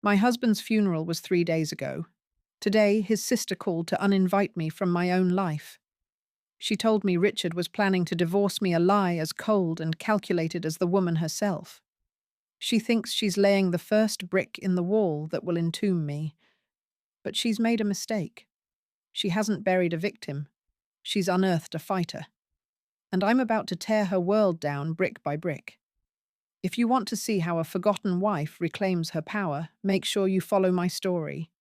My husband's funeral was 3 days ago. Today, his sister called to uninvite me from my own life. She told me Richard was planning to divorce me, a lie as cold and calculated as the woman herself. She thinks she's laying the first brick in the wall that will entomb me. But she's made a mistake. She hasn't buried a victim. She's unearthed a fighter. And I'm about to tear her world down brick by brick. If you want to see how a forgotten wife reclaims her power, make sure you follow my story.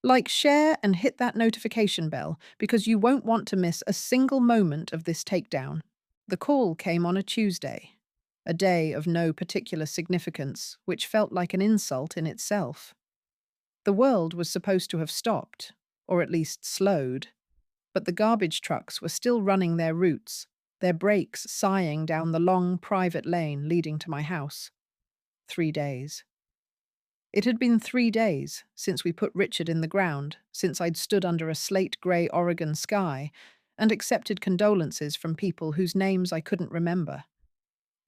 Like, share, and hit that notification bell because you won't want to miss a single moment of this takedown. The call came on a Tuesday, a day of no particular significance, which felt like an insult in itself. The world was supposed to have stopped, or at least slowed, but the garbage trucks were still running their routes, their brakes sighing down the long private lane leading to my house. 3 days. It had been 3 days since we put Richard in the ground, since I'd stood under a slate-grey Oregon sky and accepted condolences from people whose names I couldn't remember.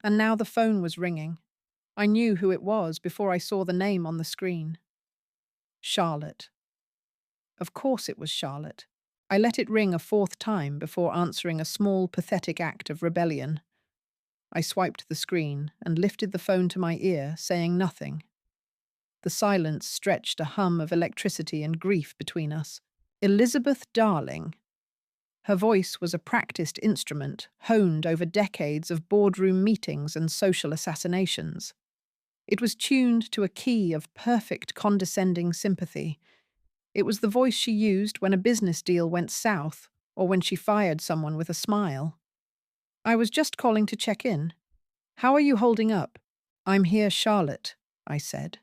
And now the phone was ringing. I knew who it was before I saw the name on the screen. Charlotte. Of course it was Charlotte. I let it ring a fourth time before answering a small, pathetic act of rebellion. I swiped the screen and lifted the phone to my ear, saying nothing. The silence stretched a hum of electricity and grief between us. Elizabeth Darling. Her voice was a practiced instrument, honed over decades of boardroom meetings and social assassinations. It was tuned to a key of perfect condescending sympathy. It was the voice she used when a business deal went south or when she fired someone with a smile. I was just calling to check in. How are you holding up? I'm here, Charlotte, I said.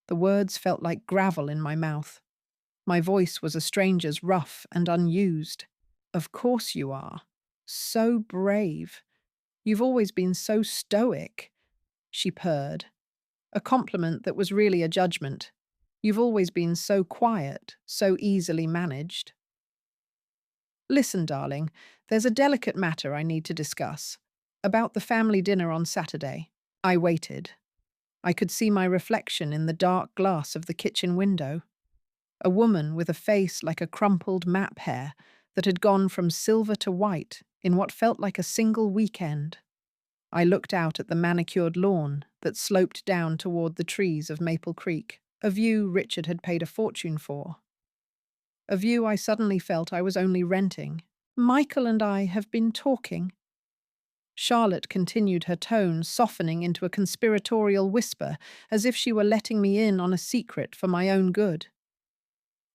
The words felt like gravel in my mouth. My voice was a stranger's, rough and unused. Of course you are. So brave. You've always been so stoic, she purred. A compliment that was really a judgment. You've always been so quiet, so easily managed. Listen, darling, there's a delicate matter I need to discuss. About the family dinner on Saturday. I waited. I could see my reflection in the dark glass of the kitchen window. A woman with a face like a crumpled map hair that had gone from silver to white in what felt like a single weekend. I looked out at the manicured lawn that sloped down toward the trees of Maple Creek, a view Richard had paid a fortune for. A view I suddenly felt I was only renting. Michael and I have been talking. Charlotte continued, her tone softening into a conspiratorial whisper, as if she were letting me in on a secret for my own good.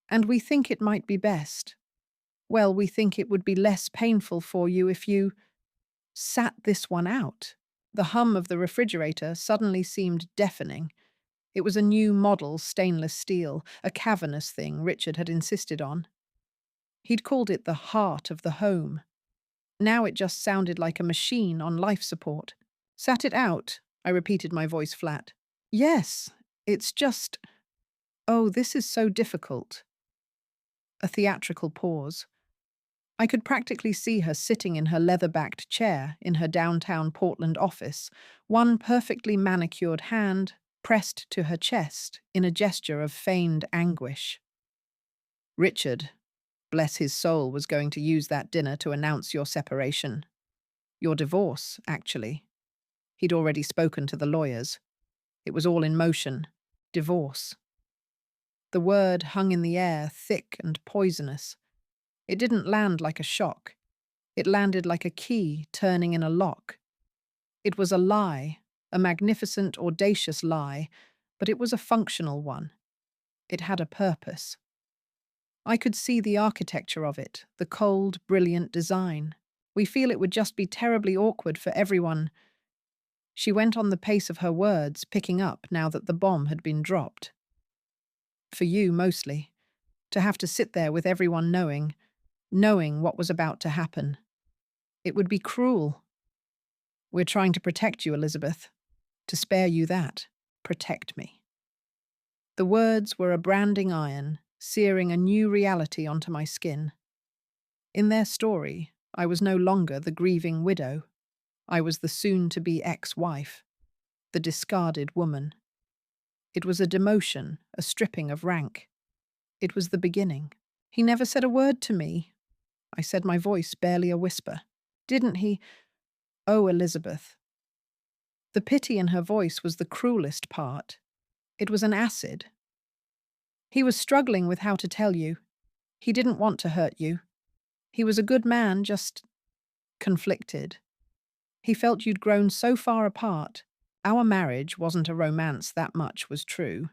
And we think it might be best. Well, we think it would be less painful for you if you sat this one out. The hum of the refrigerator suddenly seemed deafening. It was a new model stainless steel, a cavernous thing Richard had insisted on. He'd called it the heart of the home. Now it just sounded like a machine on life support. Sat it out, I repeated, my voice flat. Yes, it's just… Oh, this is so difficult. A theatrical pause. I could practically see her sitting in her leather-backed chair in her downtown Portland office, one perfectly manicured hand pressed to her chest in a gesture of feigned anguish. Richard, bless his soul, was going to use that dinner to announce your separation. Your divorce, actually. He'd already spoken to the lawyers. It was all in motion. Divorce. The word hung in the air, thick and poisonous. It didn't land like a shock. It landed like a key turning in a lock. It was a lie, a magnificent, audacious lie, but it was a functional one. It had a purpose. I could see the architecture of it, the cold, brilliant design. We feel it would just be terribly awkward for everyone. She went on the pace of her words, picking up now that the bomb had been dropped. For you, mostly. To have to sit there with everyone knowing what was about to happen. It would be cruel. We're trying to protect you, Elizabeth. To spare you that. Protect me. The words were a branding iron, searing a new reality onto my skin. In their story, I was no longer the grieving widow. I was the soon-to-be ex-wife, the discarded woman. It was a demotion, a stripping of rank. It was the beginning. He never said a word to me. I said, my voice barely a whisper. Didn't he? Oh, Elizabeth. The pity in her voice was the cruelest part. It was an acid. He was struggling with how to tell you. He didn't want to hurt you. He was a good man, just conflicted. He felt you'd grown so far apart. Our marriage wasn't a romance, that much was true.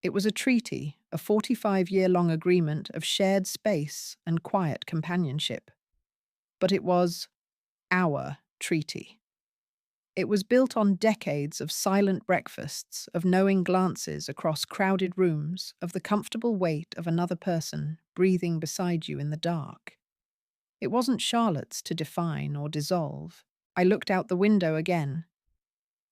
It was a treaty, a 45-year-long agreement of shared space and quiet companionship. But it was our treaty. It was built on decades of silent breakfasts, of knowing glances across crowded rooms, of the comfortable weight of another person breathing beside you in the dark. It wasn't Charlotte's to define or dissolve. I looked out the window again.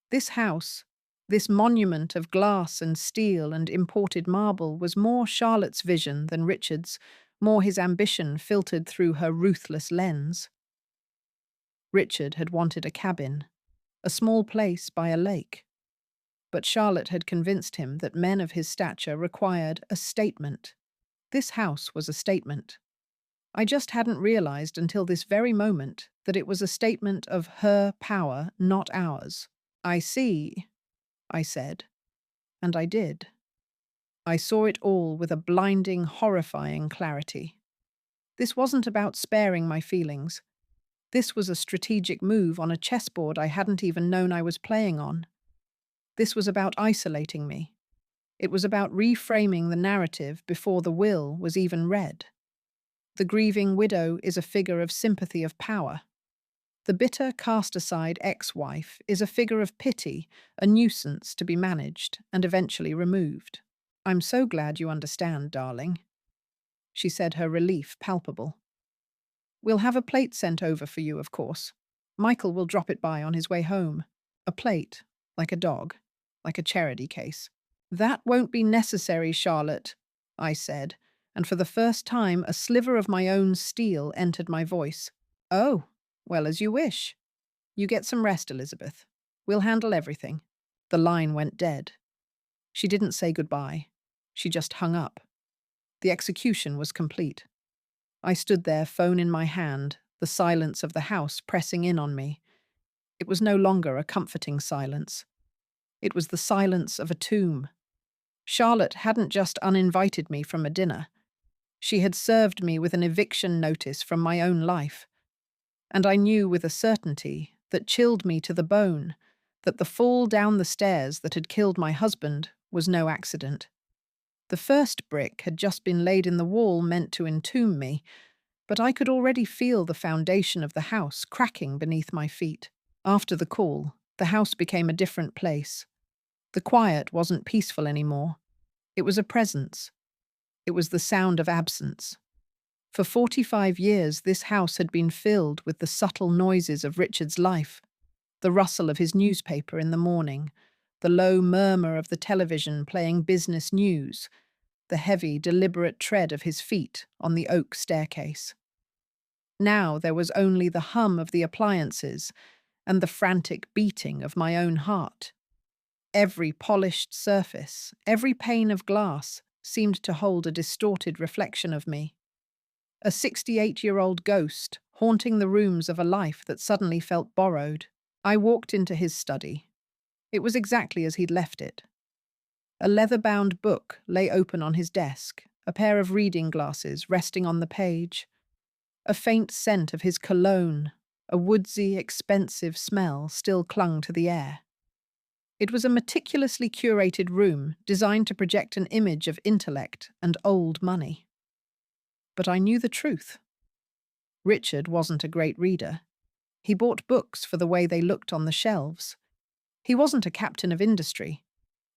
This house, this monument of glass and steel and imported marble, was more Charlotte's vision than Richard's, more his ambition filtered through her ruthless lens. Richard had wanted a cabin, a small place by a lake. But Charlotte had convinced him that men of his stature required a statement. This house was a statement. I just hadn't realized until this very moment that it was a statement of her power, not ours. I see, I said, and I did. I saw it all with a blinding, horrifying clarity. This wasn't about sparing my feelings. This was a strategic move on a chessboard I hadn't even known I was playing on. This was about isolating me. It was about reframing the narrative before the will was even read. The grieving widow is a figure of sympathy of power. The bitter, cast-aside ex-wife is a figure of pity, a nuisance to be managed and eventually removed. I'm so glad you understand, darling. She said, her relief palpable. We'll have a plate sent over for you, of course. Michael will drop it by on his way home. A plate, like a dog, like a charity case. That won't be necessary, Charlotte, I said, and for the first time a sliver of my own steel entered my voice. Oh, well, as you wish. You get some rest, Elizabeth. We'll handle everything. The line went dead. She didn't say goodbye. She just hung up. The execution was complete. I stood there, phone in my hand, the silence of the house pressing in on me. It was no longer a comforting silence. It was the silence of a tomb. Charlotte hadn't just uninvited me from a dinner. She had served me with an eviction notice from my own life. And I knew with a certainty that chilled me to the bone that the fall down the stairs that had killed my husband was no accident. The first brick had just been laid in the wall meant to entomb me, but I could already feel the foundation of the house cracking beneath my feet. After the call, the house became a different place. The quiet wasn't peaceful anymore. It was a presence. It was the sound of absence. For 45 years, this house had been filled with the subtle noises of Richard's life, the rustle of his newspaper in the morning, the low murmur of the television playing business news, the heavy, deliberate tread of his feet on the oak staircase. Now there was only the hum of the appliances and the frantic beating of my own heart. Every polished surface, every pane of glass seemed to hold a distorted reflection of me. A 68-year-old ghost haunting the rooms of a life that suddenly felt borrowed. I walked into his study. It was exactly as he'd left it. A leather-bound book lay open on his desk, a pair of reading glasses resting on the page. A faint scent of his cologne, a woodsy, expensive smell, still clung to the air. It was a meticulously curated room designed to project an image of intellect and old money. But I knew the truth. Richard wasn't a great reader. He bought books for the way they looked on the shelves. He wasn't a captain of industry.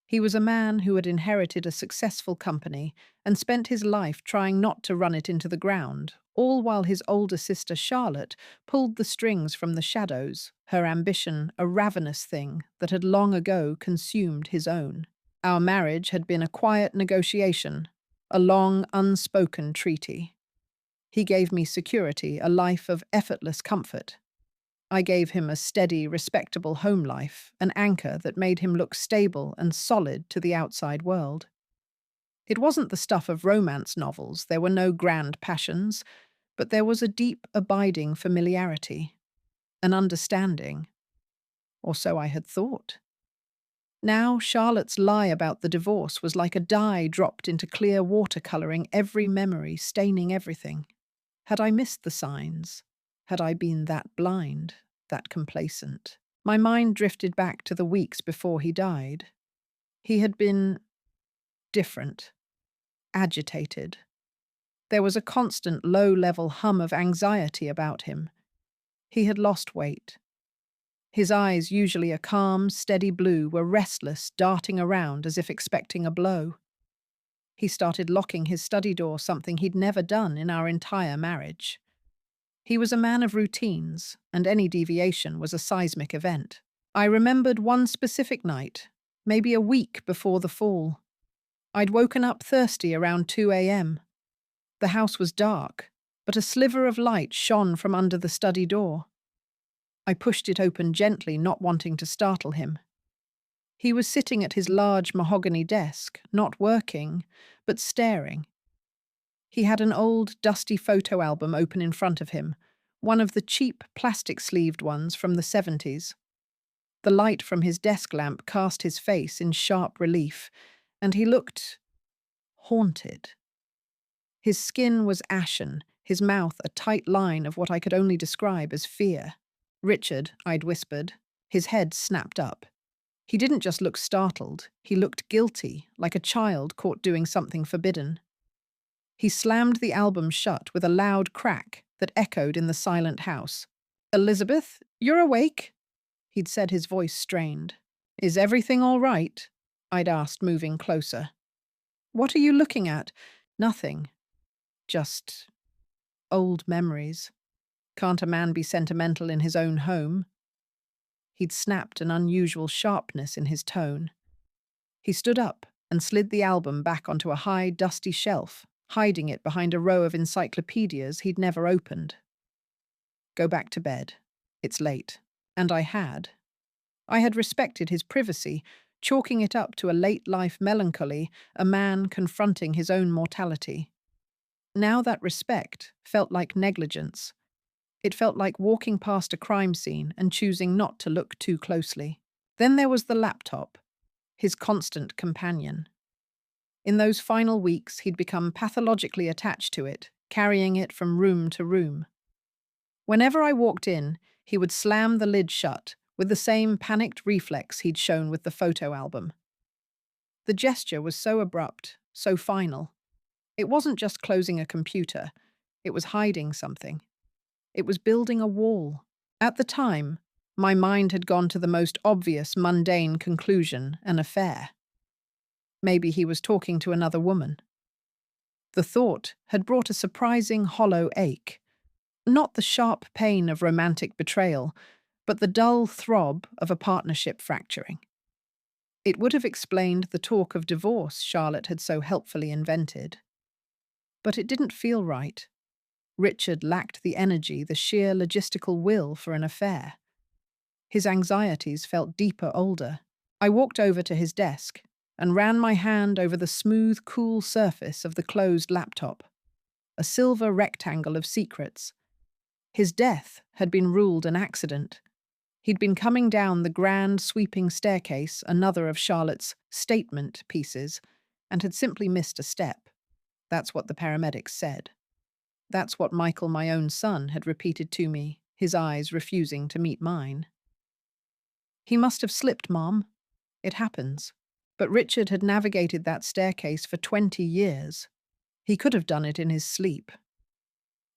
He was a man who had inherited a successful company and spent his life trying not to run it into the ground, all while his older sister Charlotte pulled the strings from the shadows, her ambition a ravenous thing that had long ago consumed his own. Our marriage had been a quiet negotiation, a long, unspoken treaty. He gave me security, a life of effortless comfort. I gave him a steady, respectable home life, an anchor that made him look stable and solid to the outside world. It wasn't the stuff of romance novels, there were no grand passions, but there was a deep, abiding familiarity, an understanding, or so I had thought. Now, Charlotte's lie about the divorce was like a dye dropped into clear watercolouring every memory, staining everything. Had I missed the signs? Had I been that blind, that complacent? My mind drifted back to the weeks before he died. He had been different, agitated. There was a constant low-level hum of anxiety about him. He had lost weight. His eyes, usually a calm, steady blue, were restless, darting around as if expecting a blow. He started locking his study door, something he'd never done in our entire marriage. He was a man of routines, and any deviation was a seismic event. I remembered one specific night, maybe a week before the fall. I'd woken up thirsty around 2 a.m. The house was dark, but a sliver of light shone from under the study door. I pushed it open gently, not wanting to startle him. He was sitting at his large mahogany desk, not working, but staring. He had an old, dusty photo album open in front of him, one of the cheap, plastic-sleeved ones from the 70s. The light from his desk lamp cast his face in sharp relief, and he looked haunted. His skin was ashen, his mouth a tight line of what I could only describe as fear. "Richard," I'd whispered. His head snapped up. He didn't just look startled, he looked guilty, like a child caught doing something forbidden. He slammed the album shut with a loud crack that echoed in the silent house. "Elizabeth, you're awake?" He'd said, his voice strained. "Is everything all right?" I'd asked, moving closer. "What are you looking at?" "Nothing. Just old memories. Can't a man be sentimental in his own home?" He'd snapped, an unusual sharpness in his tone. He stood up and slid the album back onto a high, dusty shelf, hiding it behind a row of encyclopedias he'd never opened. "Go back to bed. It's late." And I had. I had respected his privacy, chalking it up to a late-life melancholy, a man confronting his own mortality. Now that respect felt like negligence. It felt like walking past a crime scene and choosing not to look too closely. Then there was the laptop, his constant companion. In those final weeks, he'd become pathologically attached to it, carrying it from room to room. Whenever I walked in, he would slam the lid shut, with the same panicked reflex he'd shown with the photo album. The gesture was so abrupt, so final. It wasn't just closing a computer, it was hiding something. It was building a wall. At the time, my mind had gone to the most obvious, mundane conclusion, an affair. Maybe he was talking to another woman. The thought had brought a surprising hollow ache. Not the sharp pain of romantic betrayal, but the dull throb of a partnership fracturing. It would have explained the talk of divorce Charlotte had so helpfully invented. But it didn't feel right. Richard lacked the energy, the sheer logistical will for an affair. His anxieties felt deeper, older. I walked over to his desk and ran my hand over the smooth, cool surface of the closed laptop. A silver rectangle of secrets. His death had been ruled an accident. He'd been coming down the grand, sweeping staircase, another of Charlotte's statement pieces, and had simply missed a step. That's what the paramedics said. That's what Michael, my own son, had repeated to me, his eyes refusing to meet mine. "He must have slipped, Mom. It happens." But Richard had navigated that staircase for 20 years. He could have done it in his sleep.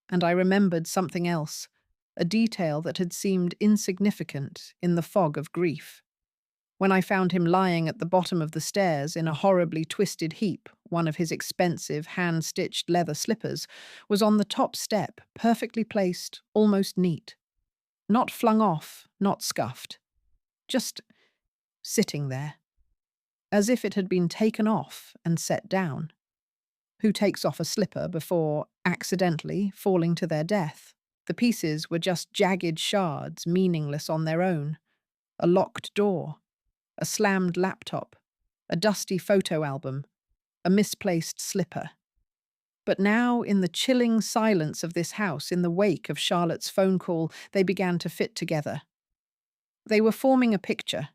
And I remembered something else, a detail that had seemed insignificant in the fog of grief. When I found him lying at the bottom of the stairs in a horribly twisted heap, one of his expensive, hand-stitched leather slippers was on the top step, perfectly placed, almost neat. Not flung off, not scuffed. Just sitting there. As if it had been taken off and set down. Who takes off a slipper before, accidentally, falling to their death? The pieces were just jagged shards, meaningless on their own. A locked door, a slammed laptop, a dusty photo album, a misplaced slipper. But now, in the chilling silence of this house, in the wake of Charlotte's phone call, they began to fit together. They were forming a picture,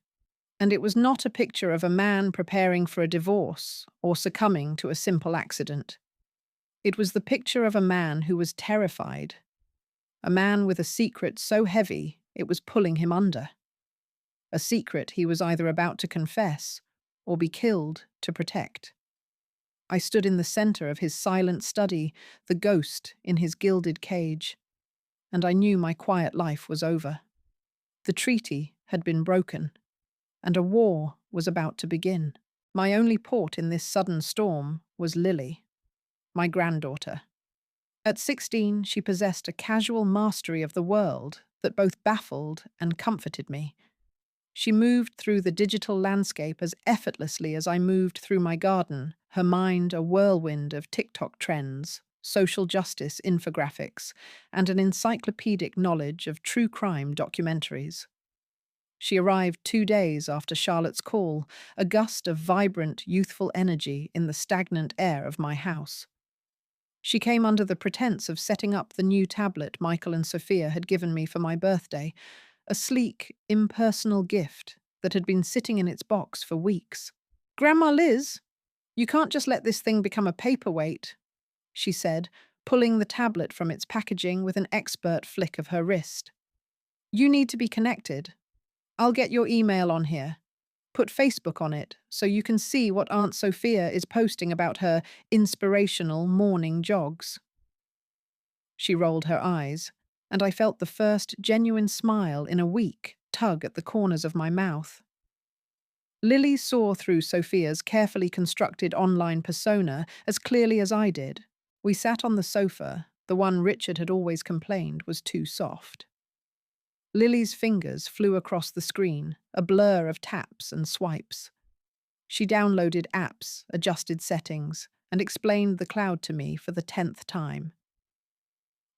and it was not a picture of a man preparing for a divorce or succumbing to a simple accident. It was the picture of a man who was terrified, a man with a secret so heavy it was pulling him under. A secret he was either about to confess or be killed to protect. I stood in the center of his silent study, the ghost in his gilded cage, and I knew my quiet life was over. The treaty had been broken, and a war was about to begin. My only port in this sudden storm was Lily, my granddaughter. At 16, she possessed a casual mastery of the world that both baffled and comforted me. She moved through the digital landscape as effortlessly as I moved through my garden, her mind a whirlwind of TikTok trends, social justice infographics, and an encyclopedic knowledge of true crime documentaries. She arrived 2 days after Charlotte's call, a gust of vibrant, youthful energy in the stagnant air of my house. She came under the pretense of setting up the new tablet Michael and Sophia had given me for my birthday, a sleek, impersonal gift that had been sitting in its box for weeks. "Grandma Liz, you can't just let this thing become a paperweight," she said, pulling the tablet from its packaging with an expert flick of her wrist. "You need to be connected. I'll get your email on here. Put Facebook on it so you can see what Aunt Sophia is posting about her inspirational morning jogs." She rolled her eyes, and I felt the first genuine smile in a week tug at the corners of my mouth. Lily saw through Sophia's carefully constructed online persona as clearly as I did. We sat on the sofa, the one Richard had always complained was too soft. Lily's fingers flew across the screen, a blur of taps and swipes. She downloaded apps, adjusted settings, and explained the cloud to me for the 10th time.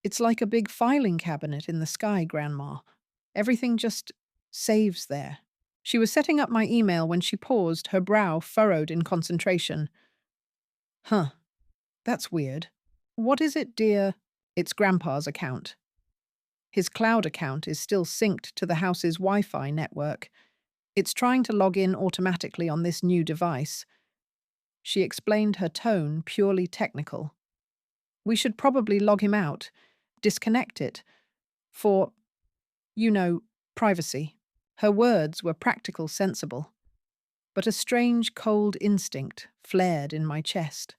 "It's like a big filing cabinet in the sky, Grandma. Everything just saves there." She was setting up my email when she paused, her brow furrowed in concentration. "Huh, that's weird. What is it, dear?" "It's Grandpa's account. His cloud account is still synced to the house's Wi-Fi network. It's trying to log in automatically on this new device." She explained, her tone purely technical. "We should probably log him out, disconnect it, for, privacy." Her words were practical, sensible. But a strange, cold instinct flared in my chest.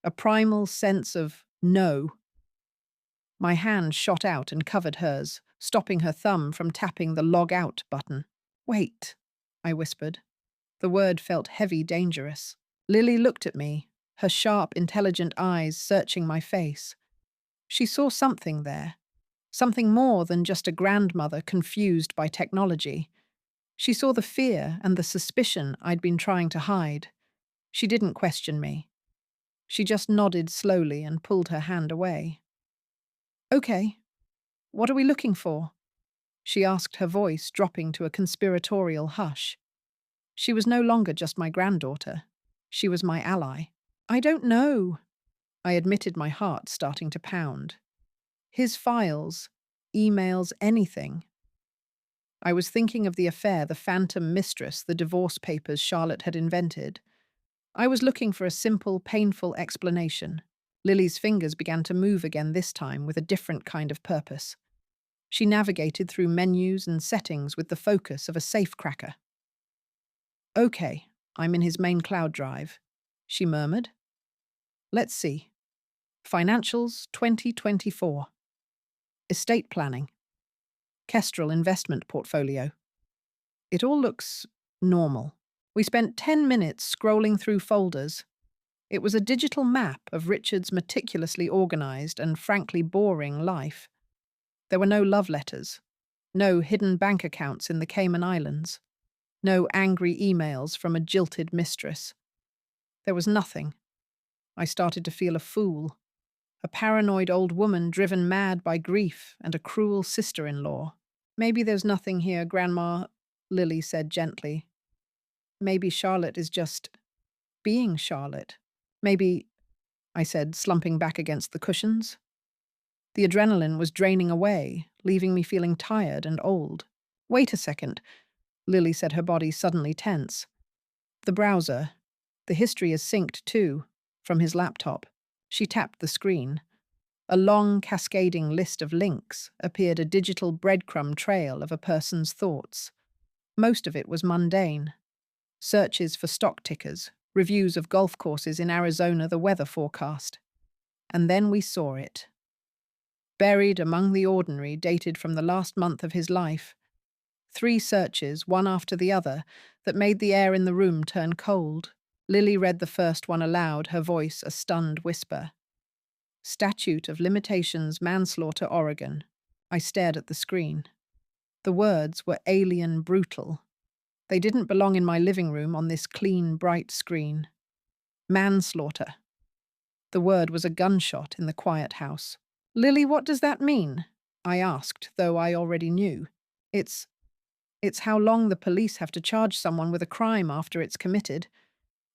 A primal sense of no. My hand shot out and covered hers, stopping her thumb from tapping the log out button. "Wait," I whispered. The word felt heavy, dangerous. Lily looked at me, her sharp, intelligent eyes searching my face. She saw something there, something more than just a grandmother confused by technology. She saw the fear and the suspicion I'd been trying to hide. She didn't question me. She just nodded slowly and pulled her hand away. "Okay, what are we looking for?" she asked, her voice dropping to a conspiratorial hush. She was no longer just my granddaughter. She was my ally. "I don't know," I admitted, my heart starting to pound. "His files, emails, anything." I was thinking of the affair, the phantom mistress, the divorce papers Charlotte had invented. I was looking for a simple, painful explanation. Lily's fingers began to move again, this time with a different kind of purpose. She navigated through menus and settings with the focus of a safecracker. "Okay, I'm in his main cloud drive," she murmured. "Let's see. Financials 2024. Estate planning. Kestrel investment portfolio." It all looks normal. We spent 10 minutes scrolling through folders. It was a digital map of Richard's meticulously organized and frankly boring life. There were no love letters, no hidden bank accounts in the Cayman Islands, no angry emails from a jilted mistress. There was nothing. I started to feel a fool. A paranoid old woman driven mad by grief and a cruel sister-in-law. Maybe there's nothing here, Grandma, Lily said gently. Maybe Charlotte is just being Charlotte. Maybe, I said, slumping back against the cushions. The adrenaline was draining away, leaving me feeling tired and old. Wait a second, Lily said, her body suddenly tense. The browser. The history is synced too, from his laptop. She tapped the screen. A long, cascading list of links appeared, a digital breadcrumb trail of a person's thoughts. Most of it was mundane. Searches for stock tickers, reviews of golf courses in Arizona, the weather forecast. And then we saw it. Buried among the ordinary, dated from the last month of his life. 3 searches, one after the other, that made the air in the room turn cold. Lily read the first one aloud, her voice a stunned whisper. Statute of Limitations, Manslaughter, Oregon. I stared at the screen. The words were alien brutal. They didn't belong in my living room on this clean, bright screen. Manslaughter. The word was a gunshot in the quiet house. Lily, what does that mean? I asked, though I already knew. It's how long the police have to charge someone with a crime after it's committed,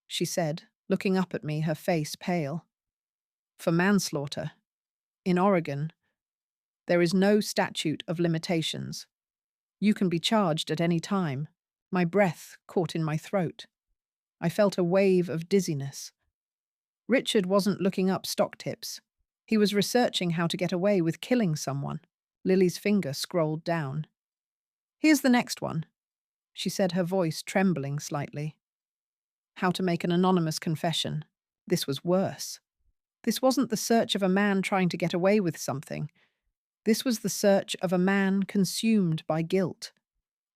she said, looking up at me, her face pale. For manslaughter, in Oregon, there is no statute of limitations. You can be charged at any time. My breath caught in my throat. I felt a wave of dizziness. Richard wasn't looking up stock tips. He was researching how to get away with killing someone. Lily's finger scrolled down. Here's the next one, she said, her voice trembling slightly. How to make an anonymous confession. This was worse. This wasn't the search of a man trying to get away with something. This was the search of a man consumed by guilt.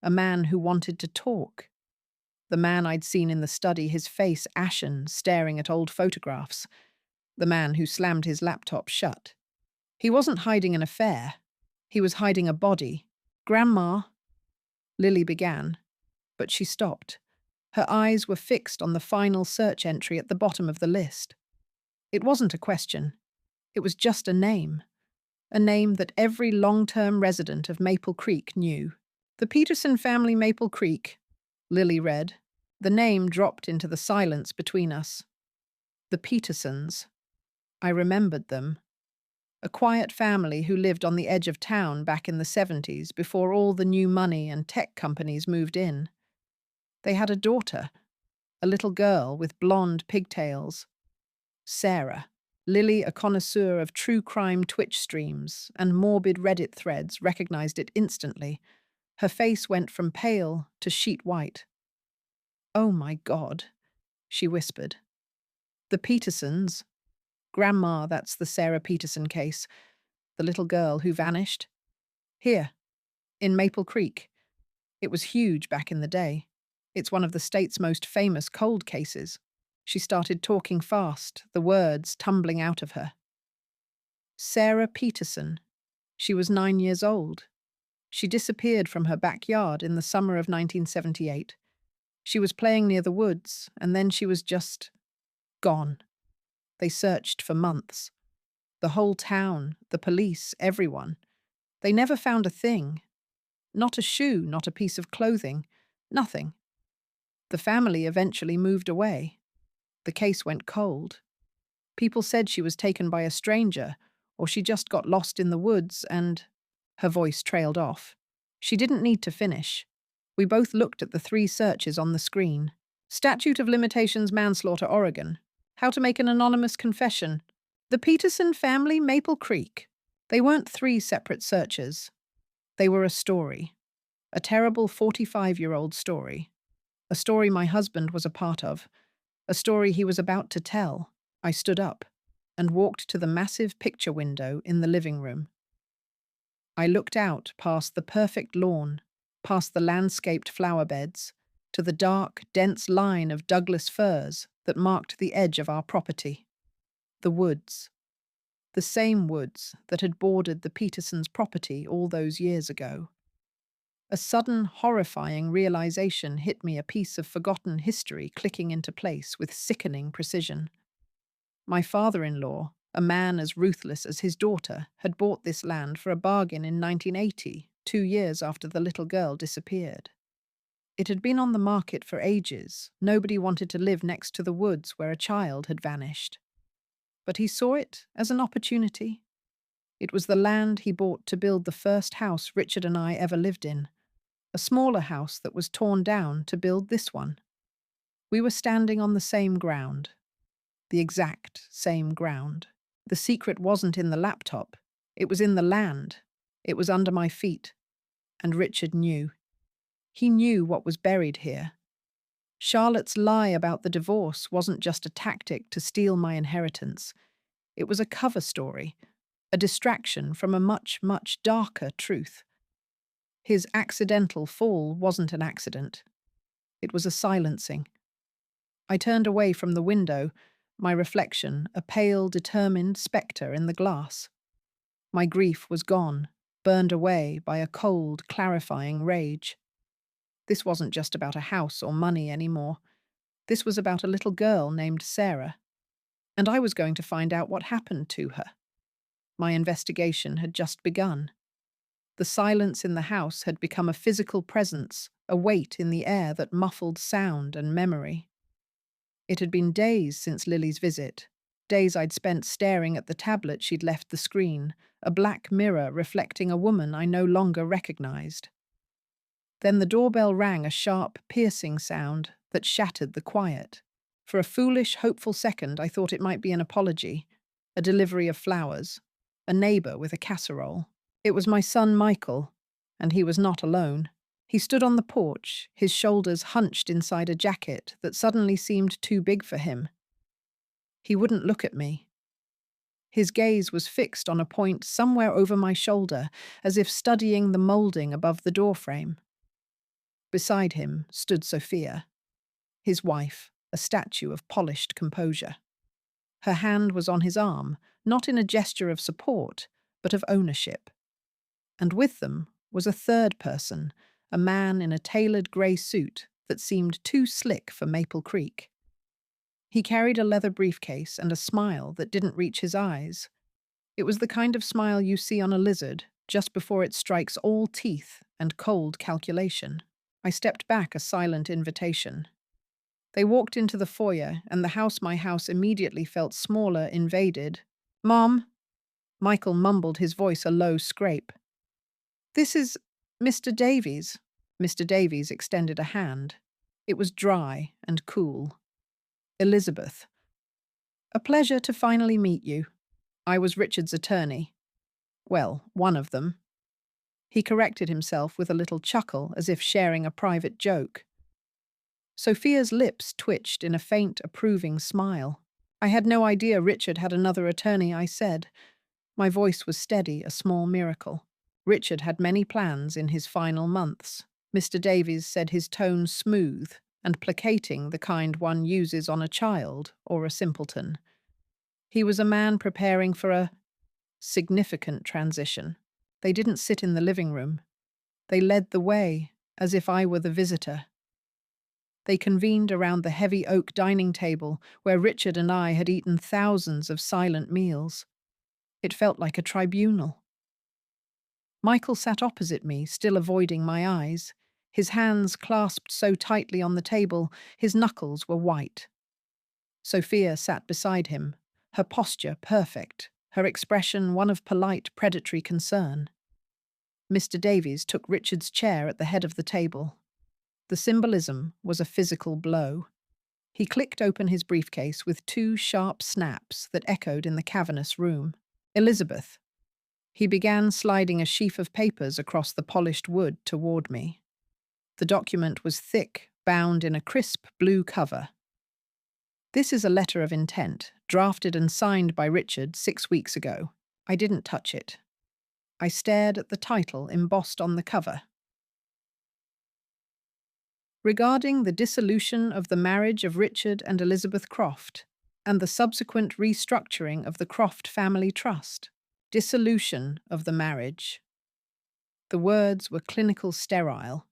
A man who wanted to talk. The man I'd seen in the study, his face ashen, staring at old photographs. The man who slammed his laptop shut. He wasn't hiding an affair. He was hiding a body. Grandma, Lily began, but she stopped. Her eyes were fixed on the final search entry at the bottom of the list. It wasn't a question. It was just a name. A name that every long-term resident of Maple Creek knew. The Peterson family, Maple Creek, Lily read. The name dropped into the silence between us. The Petersons. I remembered them. A quiet family who lived on the edge of town back in the 70s before all the new money and tech companies moved in. They had a daughter, a little girl with blonde pigtails. Sarah. Lily, a connoisseur of true crime Twitch streams and morbid Reddit threads, recognized it instantly. Her face went from pale to sheet white. Oh my God, she whispered. The Petersons. Grandma, that's the Sarah Peterson case. The little girl who vanished. Here, in Maple Creek. It was huge back in the day. It's one of the state's most famous cold cases. She started talking fast, the words tumbling out of her. Sarah Peterson. She was 9 years old. She disappeared from her backyard in the summer of 1978. She was playing near the woods, and then she was just gone. They searched for months. The whole town, the police, everyone. They never found a thing. Not a shoe, not a piece of clothing, nothing. The family eventually moved away. The case went cold. People said she was taken by a stranger, or she just got lost in the woods and... Her voice trailed off. She didn't need to finish. We both looked at the 3 searches on the screen. Statute of Limitations, Manslaughter, Oregon. How to make an anonymous confession. The Peterson family, Maple Creek. They weren't 3 separate searches. They were a story. A terrible 45-year-old story. A story my husband was a part of. A story he was about to tell. I stood up and walked to the massive picture window in the living room. I looked out past the perfect lawn, past the landscaped flower beds, to the dark, dense line of Douglas firs that marked the edge of our property. The woods. The same woods that had bordered the Petersons' property all those years ago. A sudden, horrifying realization hit me, a piece of forgotten history clicking into place with sickening precision. My father-in-law, A man as ruthless as his daughter had bought this land for a bargain in 1980, 2 years after the little girl disappeared. It had been on the market for ages. Nobody wanted to live next to the woods where a child had vanished. But he saw it as an opportunity. It was the land he bought to build the first house Richard and I ever lived in, a smaller house that was torn down to build this one. We were standing on the same ground, the exact same ground. The secret wasn't in the laptop, it was in the land. It was under my feet, and Richard knew. He knew what was buried here. Charlotte's lie about the divorce wasn't just a tactic to steal my inheritance. It was a cover story, a distraction from a much, much darker truth. His accidental fall wasn't an accident. It was a silencing. I turned away from the window, my reflection a pale, determined spectre in the glass. My grief was gone, burned away by a cold, clarifying rage. This wasn't just about a house or money anymore. This was about a little girl named Sarah. And I was going to find out what happened to her. My investigation had just begun. The silence in the house had become a physical presence, a weight in the air that muffled sound and memory. It had been days since Lily's visit, days I'd spent staring at the tablet she'd left the screen, a black mirror reflecting a woman I no longer recognized. Then the doorbell rang, a sharp, piercing sound that shattered the quiet. For a foolish, hopeful second, I thought it might be an apology, a delivery of flowers, a neighbor with a casserole. It was my son Michael, and he was not alone. He stood on the porch, his shoulders hunched inside a jacket that suddenly seemed too big for him. He wouldn't look at me. His gaze was fixed on a point somewhere over my shoulder, as if studying the molding above the doorframe. Beside him stood Sophia, his wife, a statue of polished composure. Her hand was on his arm, not in a gesture of support, but of ownership. And with them was a third person, a man in a tailored grey suit that seemed too slick for Maple Creek. He carried a leather briefcase and a smile that didn't reach his eyes. It was the kind of smile you see on a lizard just before it strikes all teeth and cold calculation. I stepped back, a silent invitation. They walked into the foyer, and my house immediately felt smaller, invaded. "Mom," Michael mumbled, his voice a low scrape. "This is Mr. Davies." Mr. Davies extended a hand. It was dry and cool. "Elizabeth. A pleasure to finally meet you. I was Richard's attorney. Well, one of them." He corrected himself with a little chuckle, as if sharing a private joke. Sophia's lips twitched in a faint, approving smile. "I had no idea Richard had another attorney," I said. My voice was steady, a small miracle. Richard had many plans in his final months. Mr. Davies said, his tone smooth and placating, the kind one uses on a child or a simpleton. He was a man preparing for a significant transition. They didn't sit in the living room. They led the way, as if I were the visitor. They convened around the heavy oak dining table where Richard and I had eaten thousands of silent meals. It felt like a tribunal. Michael sat opposite me, still avoiding my eyes, his hands clasped so tightly on the table, his knuckles were white. Sophia sat beside him, her posture perfect, her expression one of polite, predatory concern. Mr. Davies took Richard's chair at the head of the table. The symbolism was a physical blow. He clicked open his briefcase with 2 sharp snaps that echoed in the cavernous room. "Elizabeth." He began sliding a sheaf of papers across the polished wood toward me. The document was thick, bound in a crisp blue cover. "This is a letter of intent, drafted and signed by Richard 6 weeks ago. I didn't touch it." I stared at the title embossed on the cover. "Regarding the dissolution of the marriage of Richard and Elizabeth Croft, and the subsequent restructuring of the Croft Family Trust. Dissolution of the marriage." The words were clinical sterile.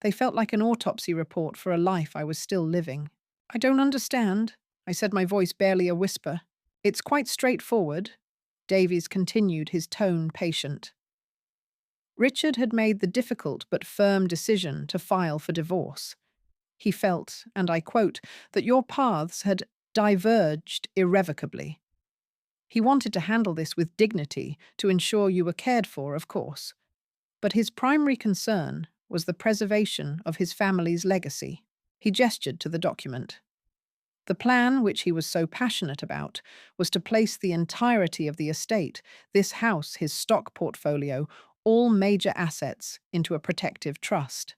They felt like an autopsy report for a life I was still living. "I don't understand," I said, my voice barely a whisper. It's quite straightforward. Davies continued, his tone patient. Richard had made the difficult but firm decision to file for divorce. He felt, and I quote, that your paths had diverged irrevocably. He wanted to handle this with dignity to ensure you were cared for, of course. But his primary concern was the preservation of his family's legacy. He gestured to the document. The plan, which he was so passionate about, was to place the entirety of the estate, this house, his stock portfolio, all major assets, into a protective trust.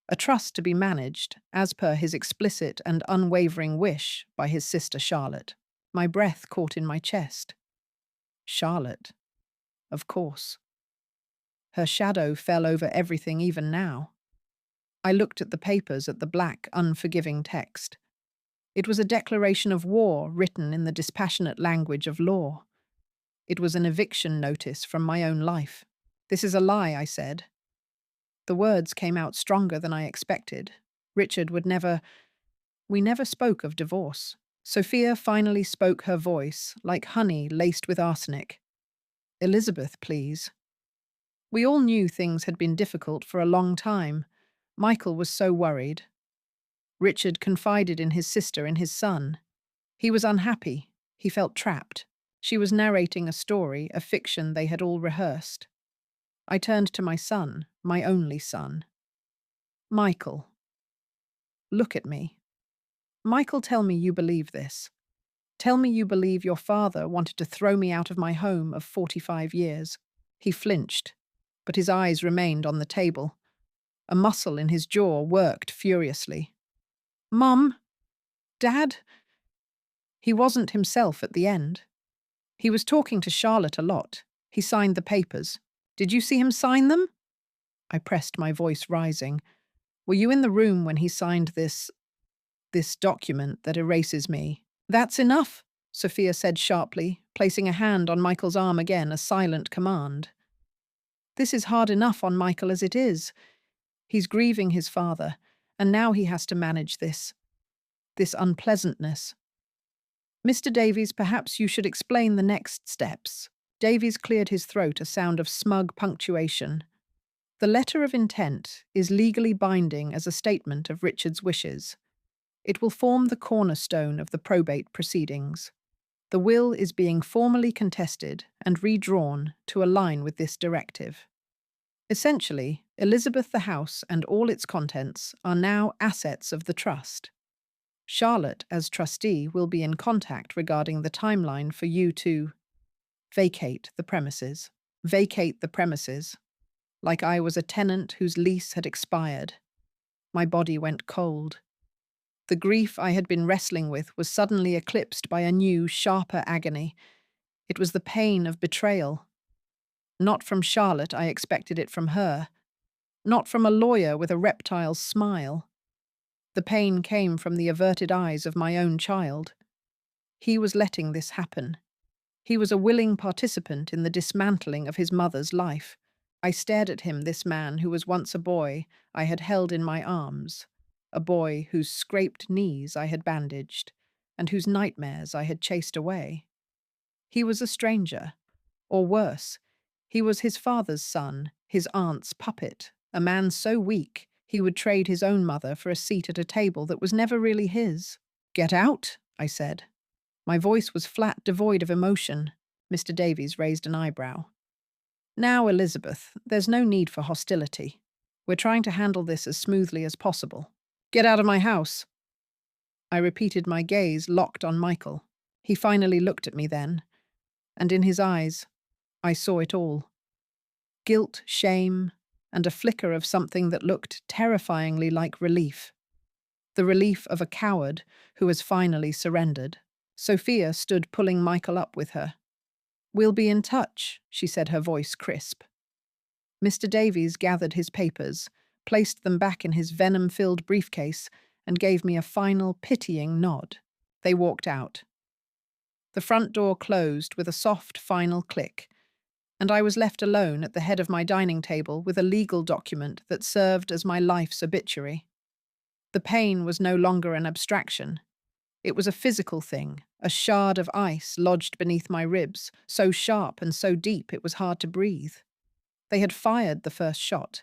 A trust to be managed, as per his explicit and unwavering wish, by his sister Charlotte. My breath caught in my chest. Charlotte. Of course. Her shadow fell over everything even now. I looked at the papers, at the black, unforgiving text. It was a declaration of war written in the dispassionate language of law. It was an eviction notice from my own life. This is a lie, I said. The words came out stronger than I expected. Richard would never... We never spoke of divorce. Sophia finally spoke, her voice like honey laced with arsenic. Elizabeth, please. We all knew things had been difficult for a long time. Michael was so worried. Richard confided in his sister, in his son. He was unhappy. He felt trapped. She was narrating a story, a fiction they had all rehearsed. I turned to my son, my only son. Michael. Look at me. Michael, tell me you believe this. Tell me you believe your father wanted to throw me out of my home of 45 years. He flinched, but his eyes remained on the table. A muscle in his jaw worked furiously. Mum? Dad? He wasn't himself at the end. He was talking to Charlotte a lot. He signed the papers. Did you see him sign them? I pressed, my voice rising. Were you in the room when he signed this document that erases me? That's enough, Sophia said sharply, placing a hand on Michael's arm again, a silent command. This is hard enough on Michael as it is. He's grieving his father, and now he has to manage this unpleasantness. Mr. Davies, perhaps you should explain the next steps. Davies cleared his throat, a sound of smug punctuation. The letter of intent is legally binding as a statement of Richard's wishes. It will form the cornerstone of the probate proceedings. The will is being formally contested and redrawn to align with this directive. Essentially, Elizabeth the house and all its contents are now assets of the trust. Charlotte, as trustee, will be in contact regarding the timeline for you to vacate the premises. Vacate the premises. Like I was a tenant whose lease had expired. My body went cold. The grief I had been wrestling with was suddenly eclipsed by a new, sharper agony. It was the pain of betrayal. Not from Charlotte, I expected it from her. Not from a lawyer with a reptile's smile. The pain came from the averted eyes of my own child. He was letting this happen. He was a willing participant in the dismantling of his mother's life. I stared at him, this man who was once a boy I had held in my arms, a boy whose scraped knees I had bandaged, and whose nightmares I had chased away. He was a stranger, or worse, he was his father's son, his aunt's puppet, a man so weak he would trade his own mother for a seat at a table that was never really his. Get out, I said. My voice was flat, devoid of emotion. Mr. Davies raised an eyebrow. Now, Elizabeth, there's no need for hostility. We're trying to handle this as smoothly as possible. Get out of my house. I repeated, my gaze locked on Michael. He finally looked at me then, and in his eyes, I saw it all. Guilt, shame, and a flicker of something that looked terrifyingly like relief. The relief of a coward who has finally surrendered. Sophia stood pulling Michael up with her. We'll be in touch, she said, her voice crisp. Mr. Davies gathered his papers, placed them back in his venom-filled briefcase, and gave me a final, pitying nod. They walked out. The front door closed with a soft, final click, and I was left alone at the head of my dining table with a legal document that served as my life's obituary. The pain was no longer an abstraction. It was a physical thing, A shard of ice lodged beneath my ribs, so sharp and so deep it was hard to breathe. They had fired the first shot,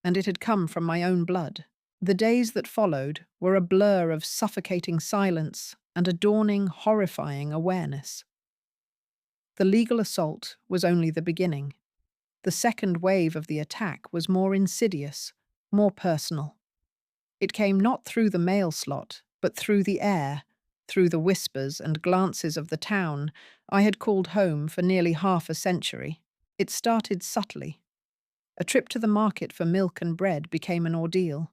and it had come from my own blood. The days that followed were a blur of suffocating silence and a dawning, horrifying awareness. The legal assault was only the beginning. The second wave of the attack was more insidious, more personal. It came not through the mail slot, but through the air, through the whispers and glances of the town I had called home for nearly half a century. It started subtly. A trip to the market for milk and bread became an ordeal.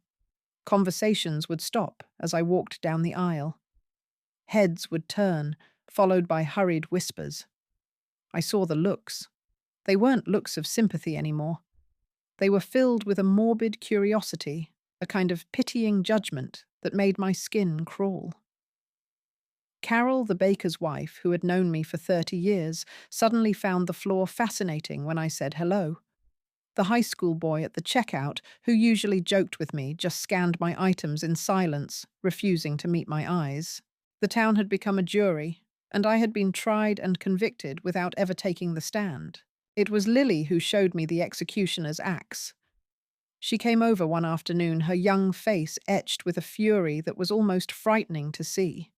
Conversations would stop as I walked down the aisle. Heads would turn, followed by hurried whispers. I saw the looks. They weren't looks of sympathy anymore. They were filled with a morbid curiosity, a kind of pitying judgment that made my skin crawl. Carol, the baker's wife, who had known me for 30 years, suddenly found the floor fascinating when I said hello. The high school boy at the checkout, who usually joked with me, just scanned my items in silence, refusing to meet my eyes. The town had become a jury, and I had been tried and convicted without ever taking the stand. It was Lily who showed me the executioner's axe. She came over one afternoon, her young face etched with a fury that was almost frightening to see.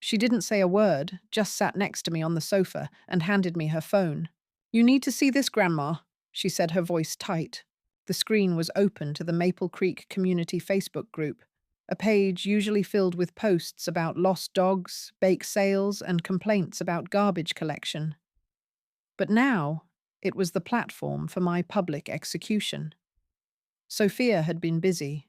She didn't say a word, just sat next to me on the sofa and handed me her phone. "You need to see this, Grandma," she said, her voice tight. The screen was open to the Maple Creek Community Facebook group, a page usually filled with posts about lost dogs, bake sales, and complaints about garbage collection. But now, it was the platform for my public execution. Sophia had been busy.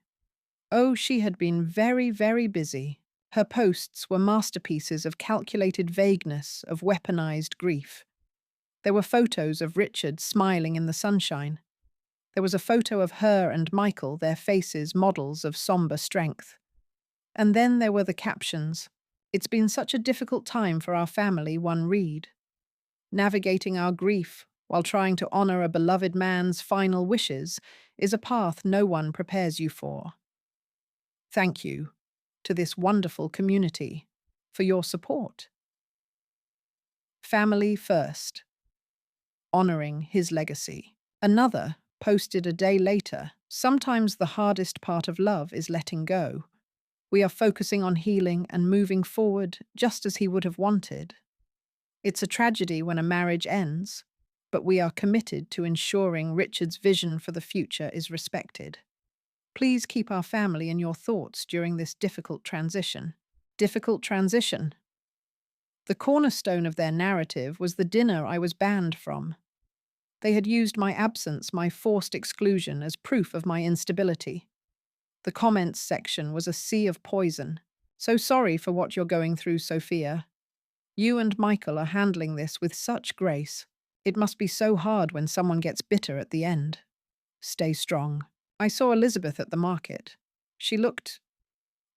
Oh, she had been very, very busy. Her posts were masterpieces of calculated vagueness, of weaponized grief. There were photos of Richard smiling in the sunshine. There was a photo of her and Michael, their faces models of somber strength. And then there were the captions. "It's been such a difficult time for our family," one read. "Navigating our grief while trying to honor a beloved man's final wishes is a path no one prepares you for. Thank you to this wonderful community for your support." Family first. Honoring his legacy. Another posted a day later, "Sometimes the hardest part of love is letting go. We are focusing on healing and moving forward just as he would have wanted. It's a tragedy when a marriage ends, but we are committed to ensuring Richard's vision for the future is respected. Please keep our family in your thoughts during this difficult transition." Difficult transition. The cornerstone of their narrative was the dinner I was banned from. They had used my absence, my forced exclusion, as proof of my instability. The comments section was a sea of poison. "So sorry for what you're going through, Sophia. You and Michael are handling this with such grace. It must be so hard when someone gets bitter at the end. Stay strong." I saw Elizabeth at the market. She looked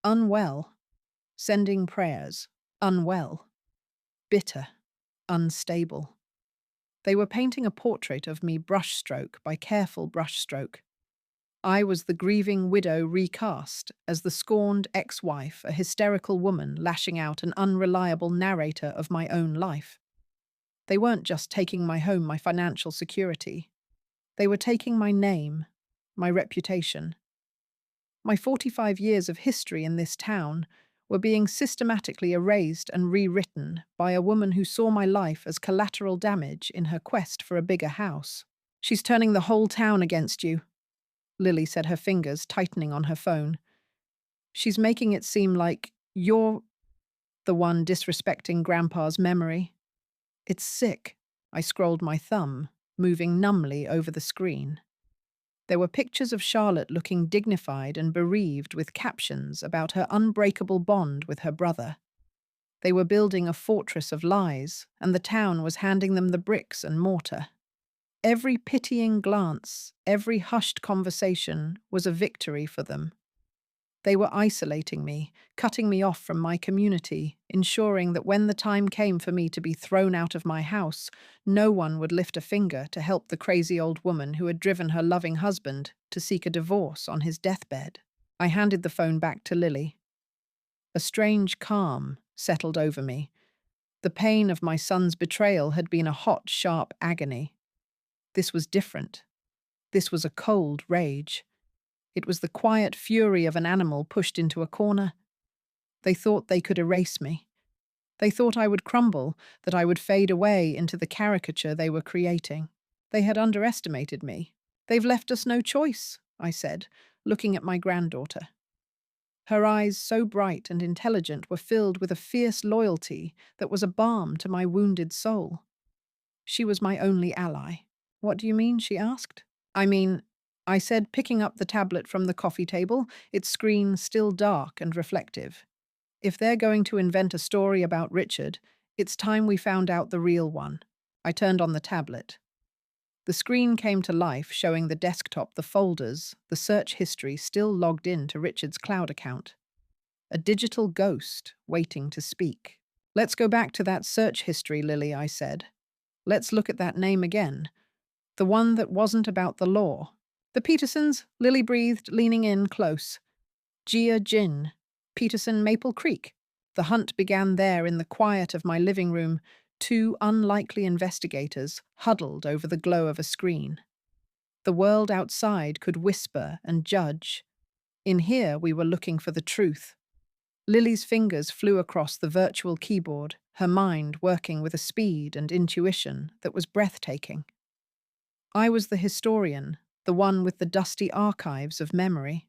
unwell, sending prayers, unwell, bitter, unstable. They were painting a portrait of me brushstroke by careful brushstroke. I was the grieving widow recast as the scorned ex-wife, a hysterical woman lashing out, an unreliable narrator of my own life. They weren't just taking my home, my financial security. They were taking my name, my reputation. My 45 years of history in this town were being systematically erased and rewritten by a woman who saw my life as collateral damage in her quest for a bigger house. "She's turning the whole town against you," Lily said, her fingers tightening on her phone. "She's making it seem like you're the one disrespecting Grandpa's memory." It's sick. I scrolled my thumb, moving numbly over the screen. There were pictures of Charlotte looking dignified and bereaved with captions about her unbreakable bond with her brother. They were building a fortress of lies, and the town was handing them the bricks and mortar. Every pitying glance, every hushed conversation was a victory for them. They were isolating me, cutting me off from my community, ensuring that when the time came for me to be thrown out of my house, no one would lift a finger to help the crazy old woman who had driven her loving husband to seek a divorce on his deathbed. I handed the phone back to Lily. A strange calm settled over me. The pain of my son's betrayal had been a hot, sharp agony. This was different. This was a cold rage. It was the quiet fury of an animal pushed into a corner. They thought they could erase me. They thought I would crumble, that I would fade away into the caricature they were creating. They had underestimated me. "They've left us no choice," I said, looking at my granddaughter. Her eyes, so bright and intelligent, were filled with a fierce loyalty that was a balm to my wounded soul. She was my only ally. "What do you mean?" she asked. I said, picking up the tablet from the coffee table, its screen still dark and reflective. "If they're going to invent a story about Richard, it's time we found out the real one." I turned on the tablet. The screen came to life, showing the desktop, the folders, the search history still logged in to Richard's cloud account. A digital ghost waiting to speak. "Let's go back to that search history, Lily," I said. "Let's look at that name again. The one that wasn't about the law." "The Petersons," Lily breathed, leaning in close. "Gia Jin, Peterson, Maple Creek." The hunt began there in the quiet of my living room, two unlikely investigators huddled over the glow of a screen. The world outside could whisper and judge. In here, we were looking for the truth. Lily's fingers flew across the virtual keyboard, her mind working with a speed and intuition that was breathtaking. I was the historian, the one with the dusty archives of memory.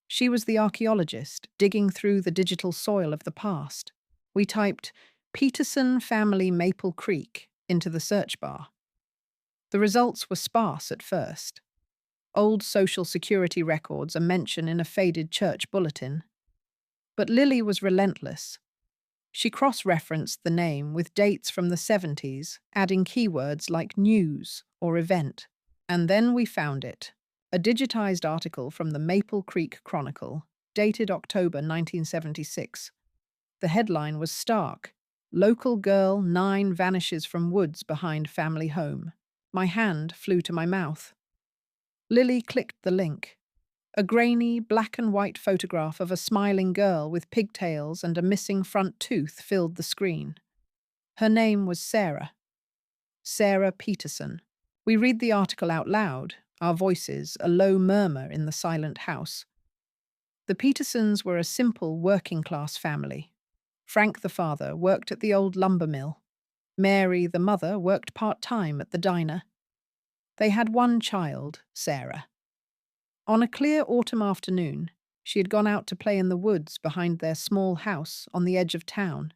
She was the archaeologist, digging through the digital soil of the past. We typed "Peterson Family Maple Creek" into the search bar. The results were sparse at first. Old Social Security records, a mention in a faded church bulletin. But Lily was relentless. She cross-referenced the name with dates from the 70s, adding keywords like news or event. And then we found it. A digitized article from the Maple Creek Chronicle, dated October 1976. The headline was stark: "Local Girl 9 Vanishes from Woods Behind Family Home." My hand flew to my mouth. Lily clicked the link. A grainy, black and white photograph of a smiling girl with pigtails and a missing front tooth filled the screen. Her name was Sarah. Sarah Peterson. We read the article out loud, our voices a low murmur in the silent house. The Petersons were a simple working-class family. Frank, the father, worked at the old lumber mill. Mary, the mother, worked part-time at the diner. They had one child, Sarah. On a clear autumn afternoon, she had gone out to play in the woods behind their small house on the edge of town.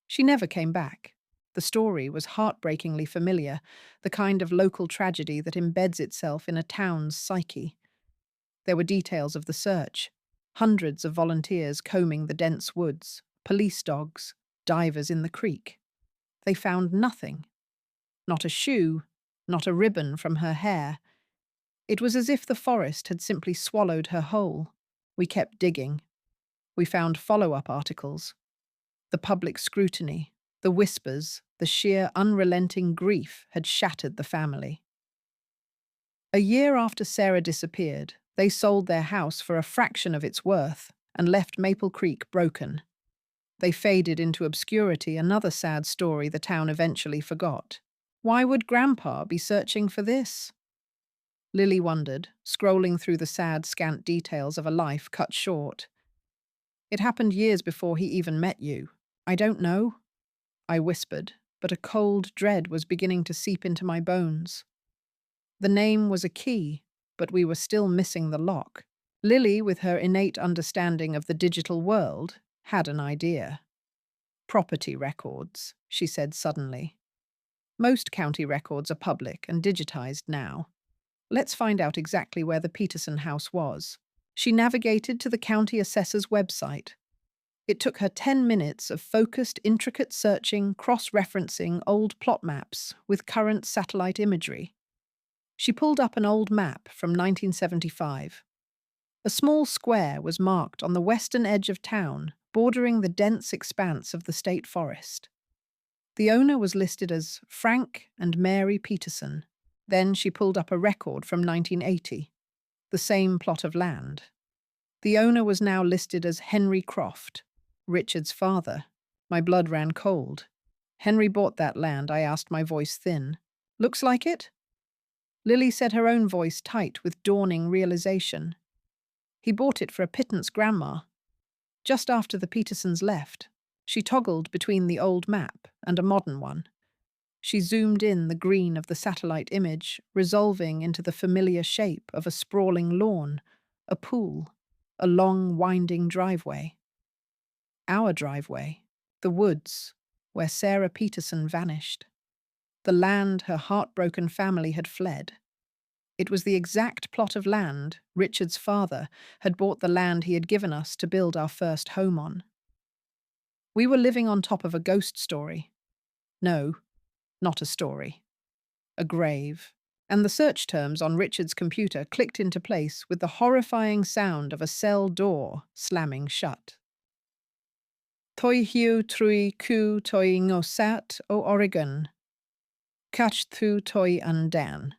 She never came back. The story was heartbreakingly familiar, the kind of local tragedy that embeds itself in a town's psyche. There were details of the search: hundreds of volunteers combing the dense woods, police dogs, divers in the creek. They found nothing. Not a shoe, not a ribbon from her hair. It was as if the forest had simply swallowed her whole. We kept digging. We found follow-up articles. The public scrutiny, the whispers, the sheer unrelenting grief had shattered the family. A year after Sarah disappeared, they sold their house for a fraction of its worth and left Maple Creek broken. They faded into obscurity, another sad story the town eventually forgot. Why would Grandpa be searching for this? Lily wondered, scrolling through the sad, scant details of a life cut short. "It happened years before he even met you." "I don't know," I whispered, but a cold dread was beginning to seep into my bones. The name was a key, but we were still missing the lock. Lily, with her innate understanding of the digital world, had an idea. "Property records," she said suddenly. "Most county records are public and digitized now. Let's find out exactly where the Peterson house was." She navigated to the county assessor's website. It took her 10 minutes of focused, intricate searching, cross-referencing old plot maps with current satellite imagery. She pulled up an old map from 1975. A small square was marked on the western edge of town, bordering the dense expanse of the state forest. The owner was listed as Frank and Mary Peterson. Then she pulled up a record from 1980, the same plot of land. The owner was now listed as Henry Croft, Richard's father. My blood ran cold. Henry bought that land, I asked, my voice thin. Looks like it? Lily said, her own voice tight with dawning realization. He bought it for a pittance, Grandma. Just after the Petersons left, she toggled between the old map and a modern one. She zoomed in the green of the satellite image, resolving into the familiar shape of a sprawling lawn, a pool, a long, winding driveway. Our driveway, the woods, where Sarah Peterson vanished. The land her heartbroken family had fled. It was the exact plot of land Richard's father had bought the land he had given us to build our first home on. We were living on top of a ghost story. No, not a story. A grave. And the search terms on Richard's computer clicked into place with the horrifying sound of a cell door slamming shut. Toi hiu trui ku toi ngosat o Oregon. Catch thu toi andan.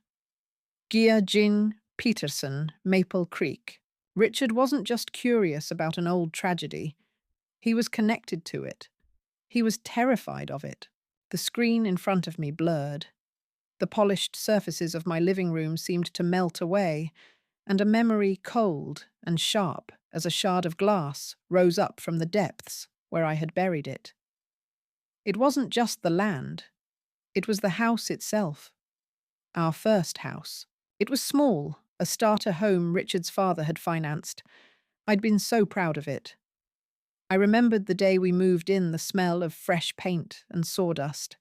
Gia Jin Peterson, Maple Creek. Richard wasn't just curious about an old tragedy. He was connected to it. He was terrified of it. The screen in front of me blurred. The polished surfaces of my living room seemed to melt away, and a memory cold and sharp as a shard of glass rose up from the depths where I had buried it. It wasn't just the land. It was the house itself. Our first house. It was small, a starter home Richard's father had financed. I'd been so proud of it. I remembered the day we moved in, the smell of fresh paint and sawdust.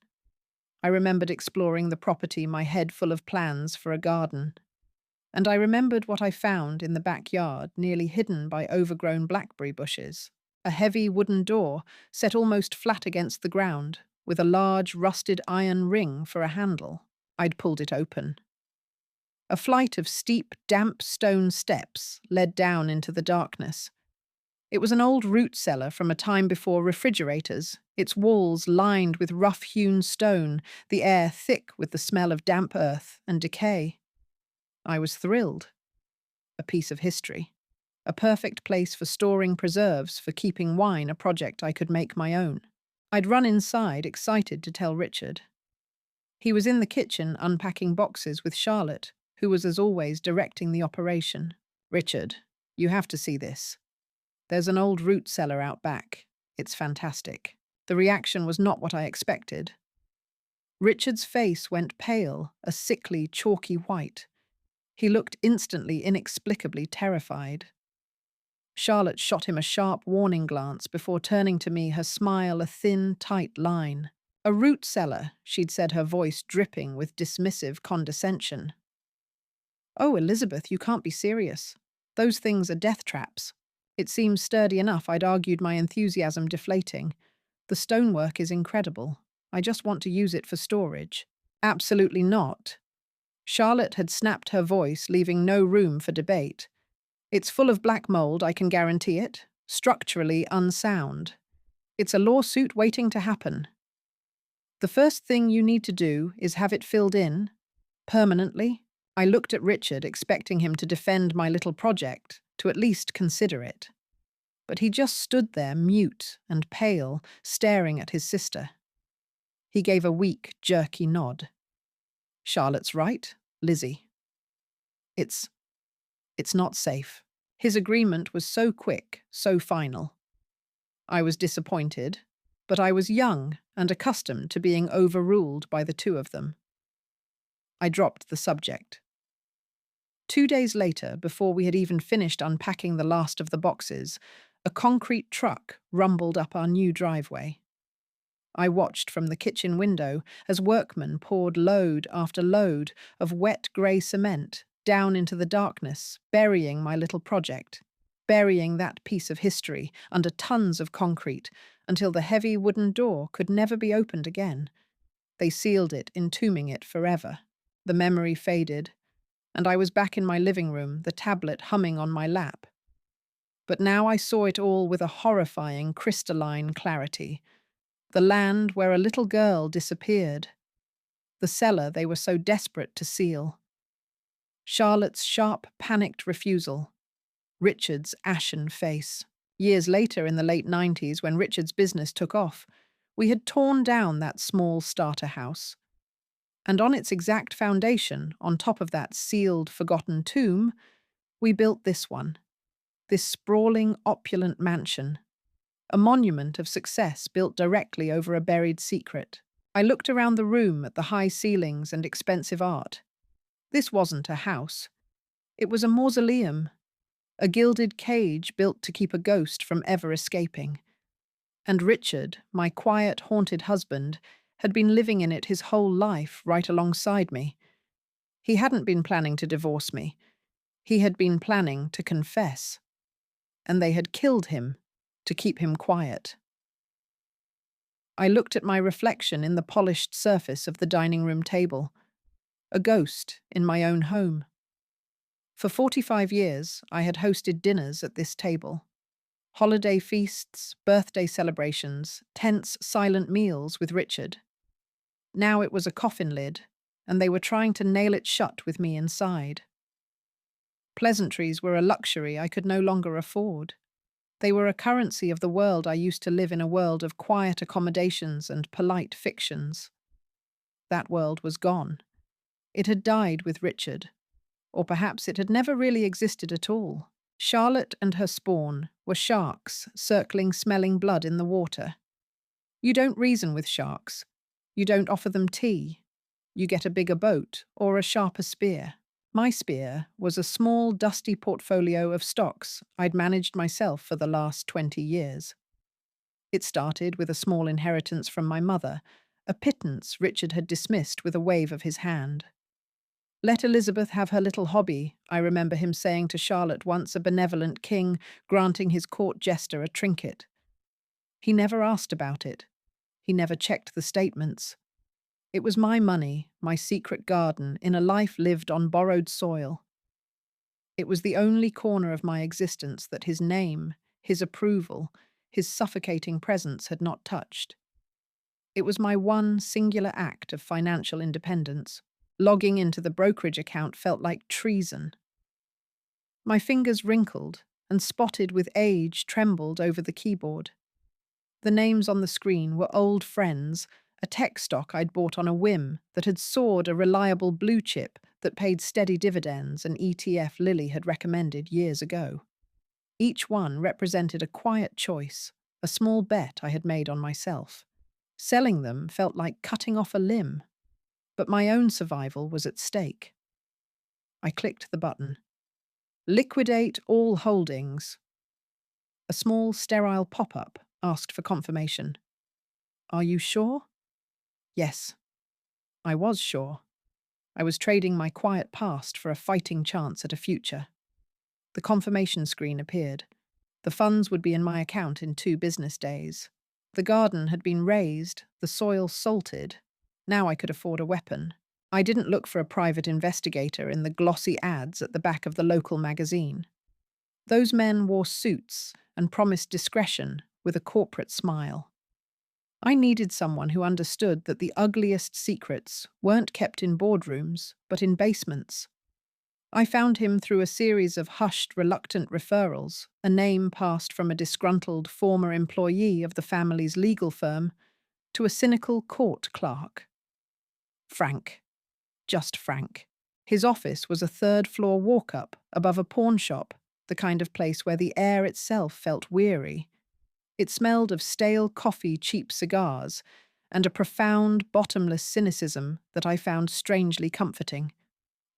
I remembered exploring the property, my head full of plans for a garden. And I remembered what I found in the backyard, nearly hidden by overgrown blackberry bushes. A heavy wooden door set almost flat against the ground, with a large rusted iron ring for a handle. I'd pulled it open. A flight of steep, damp stone steps led down into the darkness. It was an old root cellar from a time before refrigerators, its walls lined with rough-hewn stone, the air thick with the smell of damp earth and decay. I was thrilled. A piece of history. A perfect place for storing preserves, for keeping wine, a project I could make my own. I'd run inside, excited to tell Richard. He was in the kitchen unpacking boxes with Charlotte, who was as always directing the operation. Richard, you have to see this. There's an old root cellar out back. It's fantastic. The reaction was not what I expected. Richard's face went pale, a sickly, chalky white. He looked instantly, inexplicably terrified. Charlotte shot him a sharp warning glance before turning to me, her smile a thin, tight line. A root cellar, she'd said, her voice dripping with dismissive condescension. Oh, Elizabeth, you can't be serious. Those things are death traps. It seems sturdy enough, I'd argued, my enthusiasm deflating. The stonework is incredible. I just want to use it for storage. Absolutely not. Charlotte had snapped her voice, leaving no room for debate. It's full of black mold, I can guarantee it. Structurally unsound. It's a lawsuit waiting to happen. The first thing you need to do is have it filled in. Permanently. I looked at Richard, expecting him to defend my little project, to at least consider it. But he just stood there, mute and pale, staring at his sister. He gave a weak, jerky nod. Charlotte's right, Lizzie. It's not safe. His agreement was so quick, so final. I was disappointed, but I was young and accustomed to being overruled by the two of them. I dropped the subject. 2 days later, before we had even finished unpacking the last of the boxes, a concrete truck rumbled up our new driveway. I watched from the kitchen window as workmen poured load after load of wet grey cement down into the darkness, burying my little project, burying that piece of history under tons of concrete until the heavy wooden door could never be opened again. They sealed it, entombing it forever. The memory faded, and I was back in my living room, the tablet humming on my lap. But now I saw it all with a horrifying, crystalline clarity. The land where a little girl disappeared. The cellar they were so desperate to seal. Charlotte's sharp, panicked refusal. Richard's ashen face. Years later, in the late 90s, when Richard's business took off, we had torn down that small starter house. And on its exact foundation, on top of that sealed, forgotten tomb, we built this one, this sprawling, opulent mansion, a monument of success built directly over a buried secret. I looked around the room at the high ceilings and expensive art. This wasn't a house. It was a mausoleum, a gilded cage built to keep a ghost from ever escaping. And Richard, my quiet, haunted husband, had been living in it his whole life right alongside me. He hadn't been planning to divorce me. He had been planning to confess. And they had killed him to keep him quiet. I looked at my reflection in the polished surface of the dining room table, a ghost in my own home. For 45 years, I had hosted dinners at this table. Holiday feasts, birthday celebrations, tense, silent meals with Richard. Now it was a coffin lid, and they were trying to nail it shut with me inside. Pleasantries were a luxury I could no longer afford. They were a currency of the world I used to live in, a world of quiet accommodations and polite fictions. That world was gone. It had died with Richard. Or perhaps it had never really existed at all. Charlotte and her spawn were sharks circling, smelling blood in the water. You don't reason with sharks. You don't offer them tea. You get a bigger boat or a sharper spear. My spear was a small, dusty portfolio of stocks I'd managed myself for the last 20 years. It started with a small inheritance from my mother, a pittance Richard had dismissed with a wave of his hand. Let Elizabeth have her little hobby, I remember him saying to Charlotte once, a benevolent king granting his court jester a trinket. He never asked about it. He never checked the statements. It was my money, my secret garden, in a life lived on borrowed soil. It was the only corner of my existence that his name, his approval, his suffocating presence had not touched. It was my one singular act of financial independence. Logging into the brokerage account felt like treason. My fingers wrinkled and spotted with age trembled over the keyboard. The names on the screen were old friends, a tech stock I'd bought on a whim that had soared, a reliable blue chip that paid steady dividends, an ETF Lily had recommended years ago. Each one represented a quiet choice, a small bet I had made on myself. Selling them felt like cutting off a limb, but my own survival was at stake. I clicked the button. Liquidate all holdings. A small, sterile pop-up asked for confirmation. Are you sure? Yes. I was sure. I was trading my quiet past for a fighting chance at a future. The confirmation screen appeared. The funds would be in my account in 2 business days. The garden had been raised, the soil salted. Now I could afford a weapon. I didn't look for a private investigator in the glossy ads at the back of the local magazine. Those men wore suits and promised discretion with a corporate smile. I needed someone who understood that the ugliest secrets weren't kept in boardrooms, but in basements. I found him through a series of hushed, reluctant referrals, a name passed from a disgruntled former employee of the family's legal firm to a cynical court clerk. Frank. Just Frank. His office was a 3rd-floor walk-up above a pawn shop, the kind of place where the air itself felt weary. It smelled of stale coffee, cheap cigars, and a profound, bottomless cynicism that I found strangely comforting.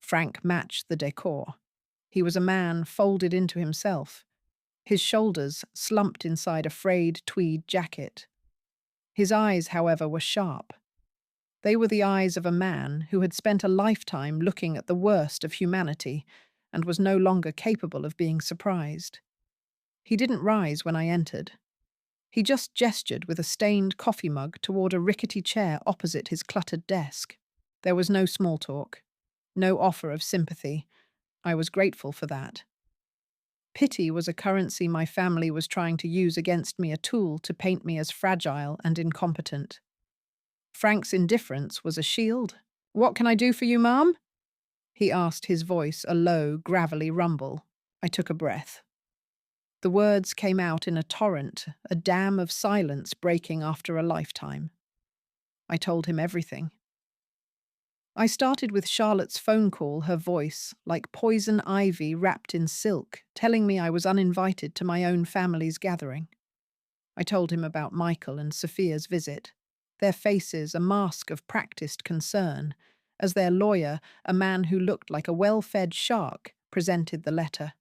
Frank matched the decor. He was a man folded into himself, his shoulders slumped inside a frayed tweed jacket. His eyes, however, were sharp. They were the eyes of a man who had spent a lifetime looking at the worst of humanity and was no longer capable of being surprised. He didn't rise when I entered. He just gestured with a stained coffee mug toward a rickety chair opposite his cluttered desk. There was no small talk, no offer of sympathy. I was grateful for that. Pity was a currency my family was trying to use against me, a tool to paint me as fragile and incompetent. Frank's indifference was a shield. "What can I do for you, Mom?" he asked, his voice a low, gravelly rumble. I took a breath. The words came out in a torrent, a dam of silence breaking after a lifetime. I told him everything. I started with Charlotte's phone call, her voice, like poison ivy wrapped in silk, telling me I was uninvited to my own family's gathering. I told him about Michael and Sophia's visit, their faces a mask of practiced concern, as their lawyer, a man who looked like a well-fed shark, presented the letter.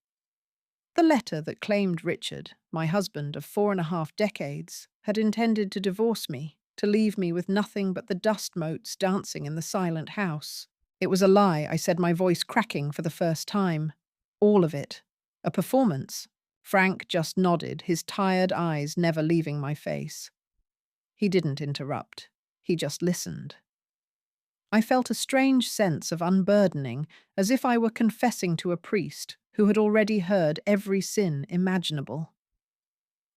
The letter that claimed Richard, my husband of 4.5 decades, had intended to divorce me, to leave me with nothing but the dust motes dancing in the silent house. It was a lie, I said, my voice cracking for the first time. All of it. A performance. Frank just nodded, his tired eyes never leaving my face. He didn't interrupt. He just listened. I felt a strange sense of unburdening, as if I were confessing to a priest who had already heard every sin imaginable.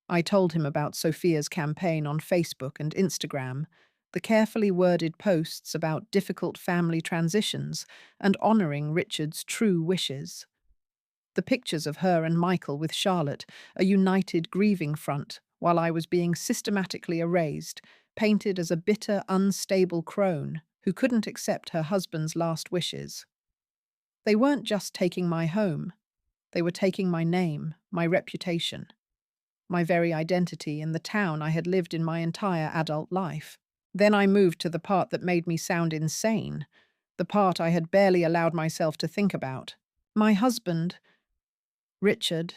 I told him about Sophia's campaign on Facebook and Instagram, the carefully worded posts about difficult family transitions and honouring Richard's true wishes. The pictures of her and Michael with Charlotte, a united grieving front, while I was being systematically erased, painted as a bitter, unstable crone who couldn't accept her husband's last wishes. They weren't just taking my home. They were taking my name, my reputation, my very identity in the town I had lived in my entire adult life. Then I moved to the part that made me sound insane, the part I had barely allowed myself to think about. My husband, Richard,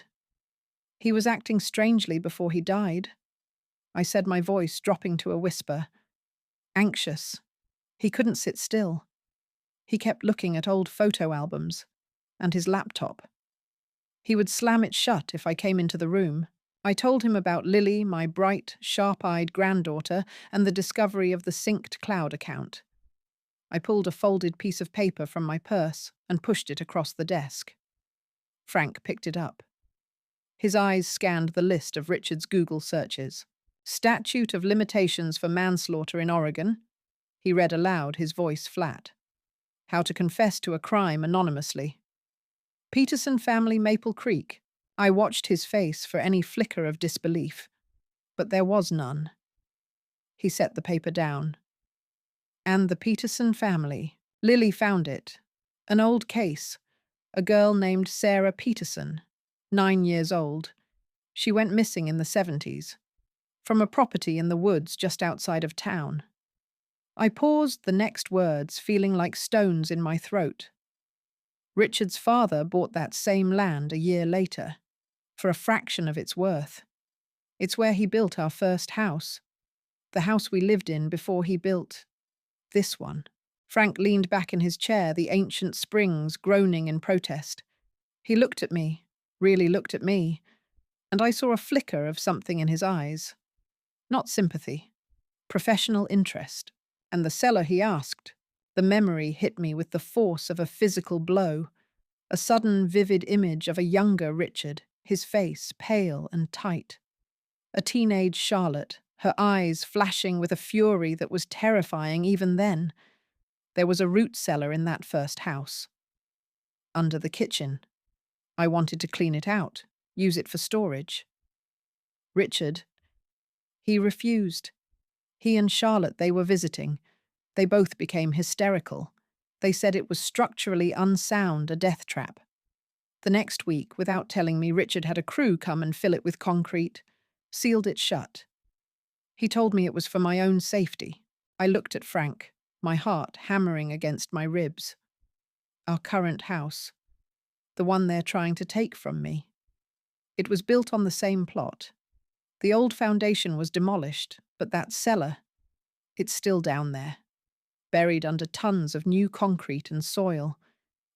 he was acting strangely before he died. I said, my voice dropping to a whisper. Anxious. He couldn't sit still. He kept looking at old photo albums and his laptop. He would slam it shut if I came into the room. I told him about Lily, my bright, sharp-eyed granddaughter, and the discovery of the synced cloud account. I pulled a folded piece of paper from my purse and pushed it across the desk. Frank picked it up. His eyes scanned the list of Richard's Google searches. Statute of limitations for manslaughter in Oregon. He read aloud, his voice flat. How to confess to a crime anonymously. Peterson family, Maple Creek. I watched his face for any flicker of disbelief, but there was none. He set the paper down. And the Peterson family. Lily found it. An old case. A girl named Sarah Peterson, 9 years old. She went missing in the 70s, from a property in the woods just outside of town. I paused the next words, feeling like stones in my throat. Richard's father bought that same land a year later, for a fraction of its worth. It's where he built our first house, the house we lived in before he built this one. Frank leaned back in his chair, the ancient springs groaning in protest. He looked at me, really looked at me, and I saw a flicker of something in his eyes. Not sympathy, professional interest. And the seller he asked. The memory hit me with the force of a physical blow, a sudden vivid image of a younger Richard, his face pale and tight. A teenage Charlotte, her eyes flashing with a fury that was terrifying even then. There was a root cellar in that first house. Under the kitchen. I wanted to clean it out, use it for storage. Richard, he refused. He and Charlotte, they were visiting. They both became hysterical. They said it was structurally unsound, a death trap. The next week, without telling me, Richard had a crew come and fill it with concrete, sealed it shut. He told me it was for my own safety. I looked at Frank, my heart hammering against my ribs. Our current house, the one they're trying to take from me. It was built on the same plot. The old foundation was demolished, but that cellar, it's still down there, buried under tons of new concrete and soil,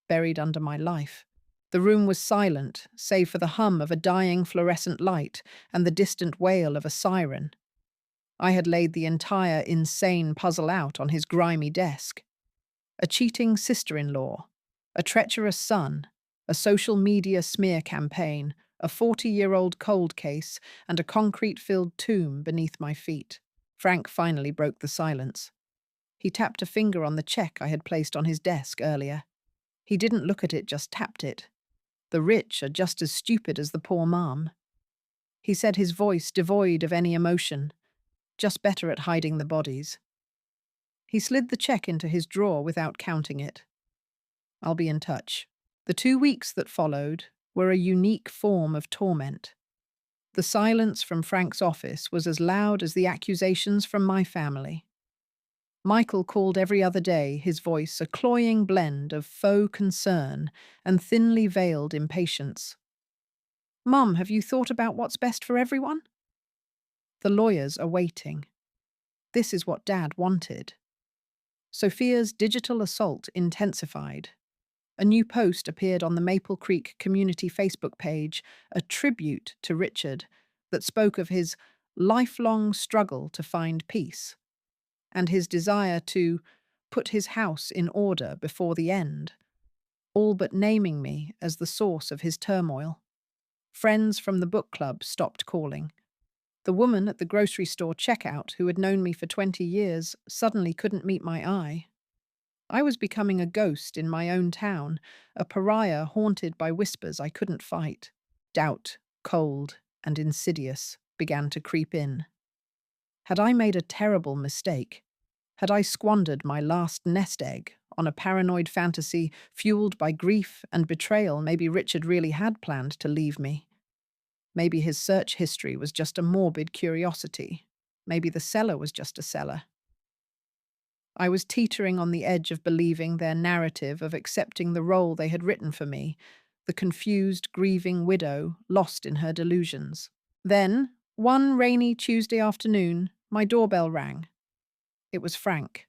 buried under my life. The room was silent, save for the hum of a dying fluorescent light and the distant wail of a siren. I had laid the entire insane puzzle out on his grimy desk. A cheating sister-in-law, a treacherous son, a social media smear campaign, a 40-year-old cold case, and a concrete-filled tomb beneath my feet. Frank finally broke the silence. He tapped a finger on the check I had placed on his desk earlier. He didn't look at it, just tapped it. The rich are just as stupid as the poor mom. He said, his voice devoid of any emotion, just better at hiding the bodies. He slid the check into his drawer without counting it. I'll be in touch. The 2 weeks that followed were a unique form of torment. The silence from Frank's office was as loud as the accusations from my family. Michael called every other day, his voice a cloying blend of faux concern and thinly veiled impatience. "Mum, have you thought about what's best for everyone?" "The lawyers are waiting." This is what Dad wanted. Sophia's digital assault intensified. A new post appeared on the Maple Creek community Facebook page, a tribute to Richard that spoke of his lifelong struggle to find peace and his desire to put his house in order before the end, all but naming me as the source of his turmoil. Friends from the book club stopped calling. The woman at the grocery store checkout, who had known me for 20 years, suddenly couldn't meet my eye. I was becoming a ghost in my own town, a pariah haunted by whispers I couldn't fight. Doubt, cold and insidious, began to creep in. Had I made a terrible mistake? Had I squandered my last nest egg on a paranoid fantasy fueled by grief and betrayal? Maybe Richard really had planned to leave me. Maybe his search history was just a morbid curiosity. Maybe the cellar was just a cellar. I was teetering on the edge of believing their narrative, of accepting the role they had written for me, the confused, grieving widow lost in her delusions. Then, one rainy Tuesday afternoon, my doorbell rang. It was Frank.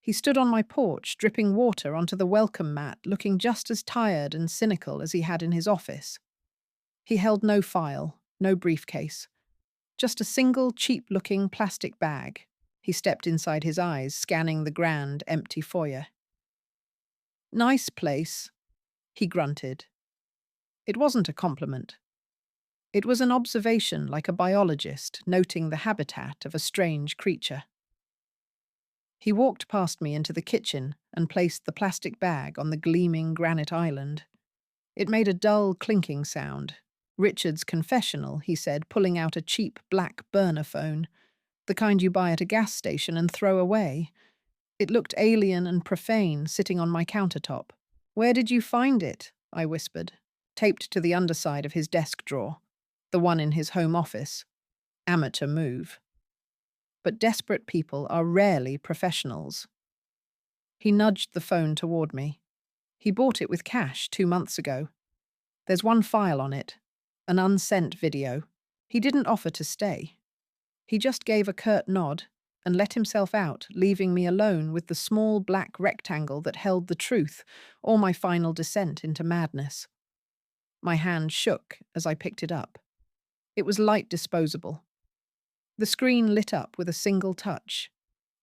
He stood on my porch, dripping water onto the welcome mat, looking just as tired and cynical as he had in his office. He held no file, no briefcase, just a single cheap-looking plastic bag. He stepped inside his eyes, scanning the grand, empty foyer. "Nice place," he grunted. It wasn't a compliment. It was an observation, like a biologist noting the habitat of a strange creature. He walked past me into the kitchen and placed the plastic bag on the gleaming granite island. It made a dull, clinking sound. "Richard's confessional," he said, pulling out a cheap black burner phone, the kind you buy at a gas station and throw away. It looked alien and profane, sitting on my countertop. "Where did you find it?" I whispered. "Taped to the underside of his desk drawer. The one in his home office. Amateur move. But desperate people are rarely professionals." He nudged the phone toward me. "He bought it with cash 2 months ago. There's one file on it, an unsent video. He didn't offer to stay. He just gave a curt nod and let himself out, leaving me alone with the small black rectangle that held the truth, or my final descent into madness." My hand shook as I picked it up. It was light disposable. The screen lit up with a single touch.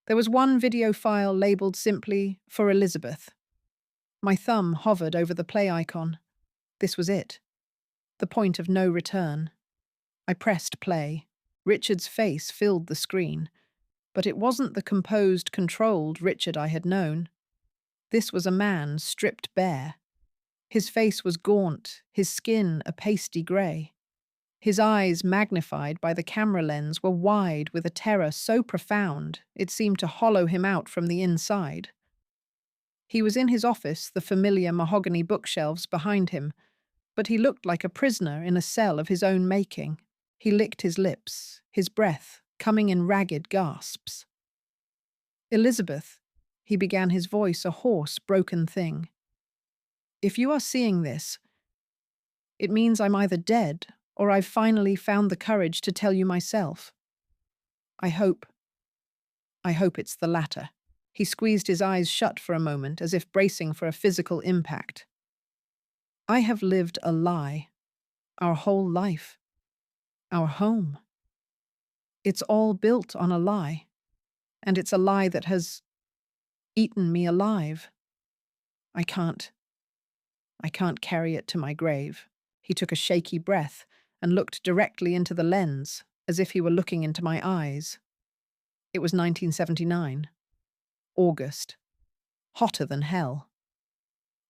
There was one video file labeled simply, "For Elizabeth." My thumb hovered over the play icon. This was it. The point of no return. I pressed play. Richard's face filled the screen. But it wasn't the composed, controlled Richard I had known. This was a man stripped bare. His face was gaunt, his skin a pasty grey. His eyes, magnified by the camera lens, were wide with a terror so profound it seemed to hollow him out from the inside. He was in his office, the familiar mahogany bookshelves behind him, but he looked like a prisoner in a cell of his own making. He licked his lips, his breath coming in ragged gasps. "Elizabeth," he began, his voice a hoarse, broken thing. "If you are seeing this, it means I'm either dead or I've finally found the courage to tell you myself. I hope it's the latter." He squeezed his eyes shut for a moment, as if bracing for a physical impact. "I have lived a lie. Our whole life. Our home. It's all built on a lie. And it's a lie that has eaten me alive. I can't carry it to my grave." He took a shaky breath and looked directly into the lens, as if he were looking into my eyes. It was 1979. August. Hotter than hell.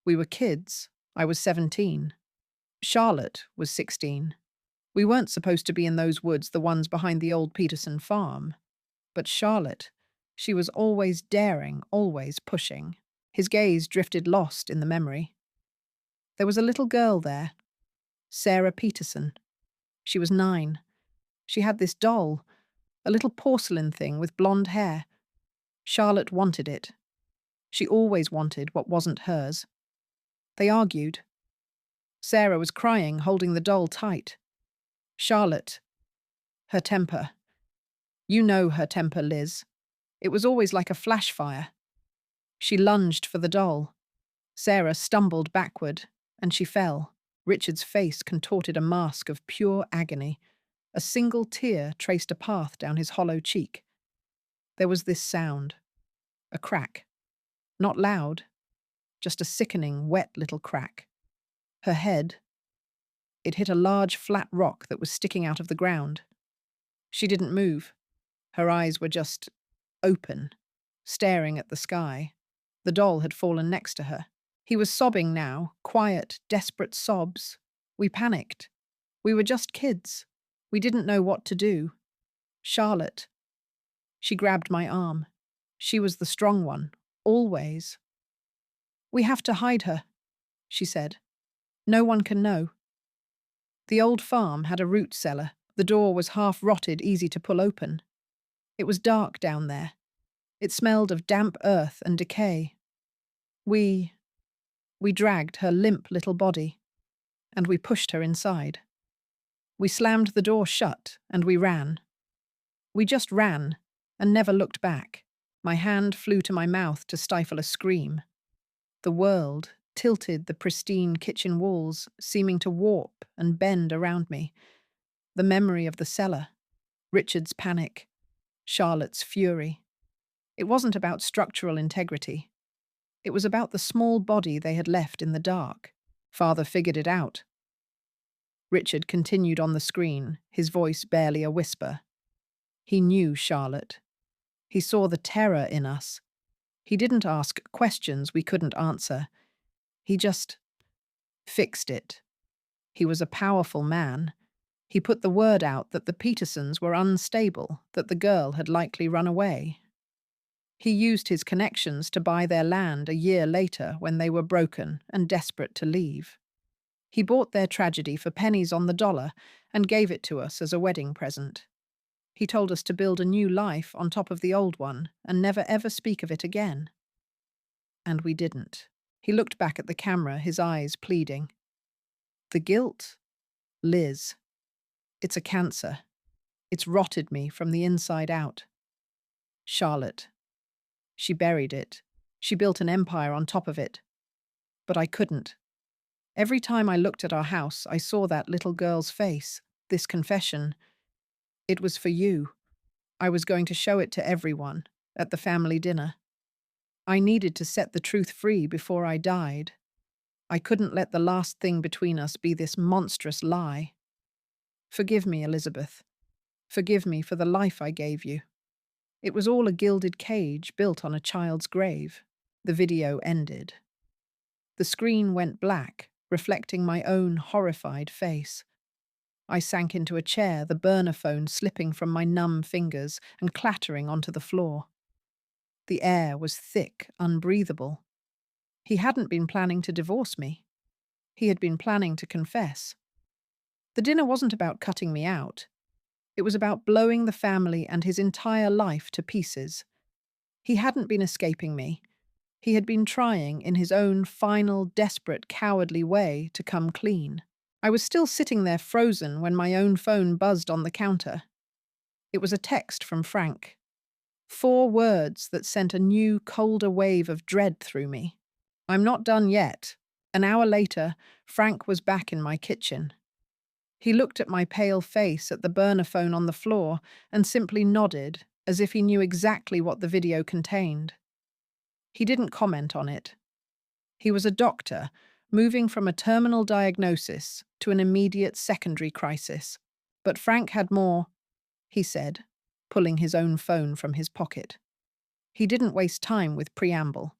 We were kids. I was 17. Charlotte was 16. We weren't supposed to be in those woods, the ones behind the old Peterson farm. But Charlotte, she was always daring, always pushing. His gaze drifted lost in the memory. There was a little girl there, Sarah Peterson. She was 9. She had this doll, a little porcelain thing with blonde hair. Charlotte wanted it. She always wanted what wasn't hers. They argued. Sarah was crying, holding the doll tight. Charlotte, her temper. You know her temper, Liz. It was always like a flash fire. She lunged for the doll. Sarah stumbled backward, and she fell. Richard's face contorted a mask of pure agony. A single tear traced a path down his hollow cheek. There was this sound. A crack. Not loud, just a sickening, wet little crack. Her head. It hit a large, flat rock that was sticking out of the ground. She didn't move. Her eyes were just open, staring at the sky. The doll had fallen next to her. He was sobbing now, quiet, desperate sobs. We panicked. We were just kids. We didn't know what to do. Charlotte. She grabbed my arm. She was the strong one, always. We have to hide her, she said. No one can know. The old farm had a root cellar. The door was half rotted, easy to pull open. It was dark down there. It smelled of damp earth and decay. We dragged her limp little body, and we pushed her inside. We slammed the door shut, and we ran. We just ran, and never looked back. My hand flew to my mouth to stifle a scream. The world tilted the pristine kitchen walls, seeming to warp and bend around me. The memory of the cellar, Richard's panic, Charlotte's fury. It wasn't about structural integrity. It was about the small body they had left in the dark. Father figured it out. Richard continued on the screen, his voice barely a whisper. He knew Charlotte. He saw the terror in us. He didn't ask questions we couldn't answer. He just fixed it. He was a powerful man. He put the word out that the Petersons were unstable, that the girl had likely run away. He used his connections to buy their land a year later when they were broken and desperate to leave. He bought their tragedy for pennies on the dollar and gave it to us as a wedding present. He told us to build a new life on top of the old one and never ever speak of it again. And we didn't. He looked back at the camera, his eyes pleading. The guilt? Liz. It's a cancer. It's rotted me from the inside out. Charlotte. She buried it. She built an empire on top of it. But I couldn't. Every time I looked at our house, I saw that little girl's face, this confession. It was for you. I was going to show it to everyone, at the family dinner. I needed to set the truth free before I died. I couldn't let the last thing between us be this monstrous lie. Forgive me, Elizabeth. Forgive me for the life I gave you. It was all a gilded cage built on a child's grave. The video ended. The screen went black, reflecting my own horrified face. I sank into a chair, the burner phone slipping from my numb fingers and clattering onto the floor. The air was thick, unbreathable. He hadn't been planning to divorce me. He had been planning to confess. The dinner wasn't about cutting me out. It was about blowing the family and his entire life to pieces. He hadn't been escaping me. He had been trying, in his own final, desperate, cowardly way, to come clean. I was still sitting there frozen when my own phone buzzed on the counter. It was a text from Frank. 4 words that sent a new, colder wave of dread through me. I'm not done yet. An hour later, Frank was back in my kitchen. He looked at my pale face at the burner phone on the floor and simply nodded, as if he knew exactly what the video contained. He didn't comment on it. He was a doctor, moving from a terminal diagnosis to an immediate secondary crisis. But Frank had more, he said, pulling his own phone from his pocket. He didn't waste time with preamble.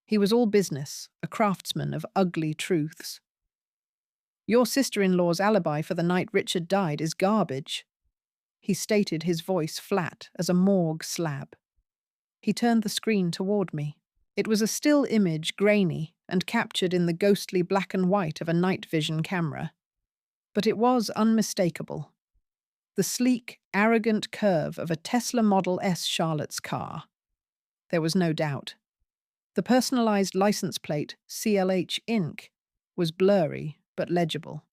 He was all business, a craftsman of ugly truths. Your sister-in-law's alibi for the night Richard died is garbage. He stated, his voice flat as a morgue slab. He turned the screen toward me. It was a still image, grainy, and captured in the ghostly black and white of a night vision camera. But it was unmistakable. The sleek, arrogant curve of a Tesla Model S Charlotte's car. There was no doubt. The personalized license plate, CLH Inc., was blurry but legible.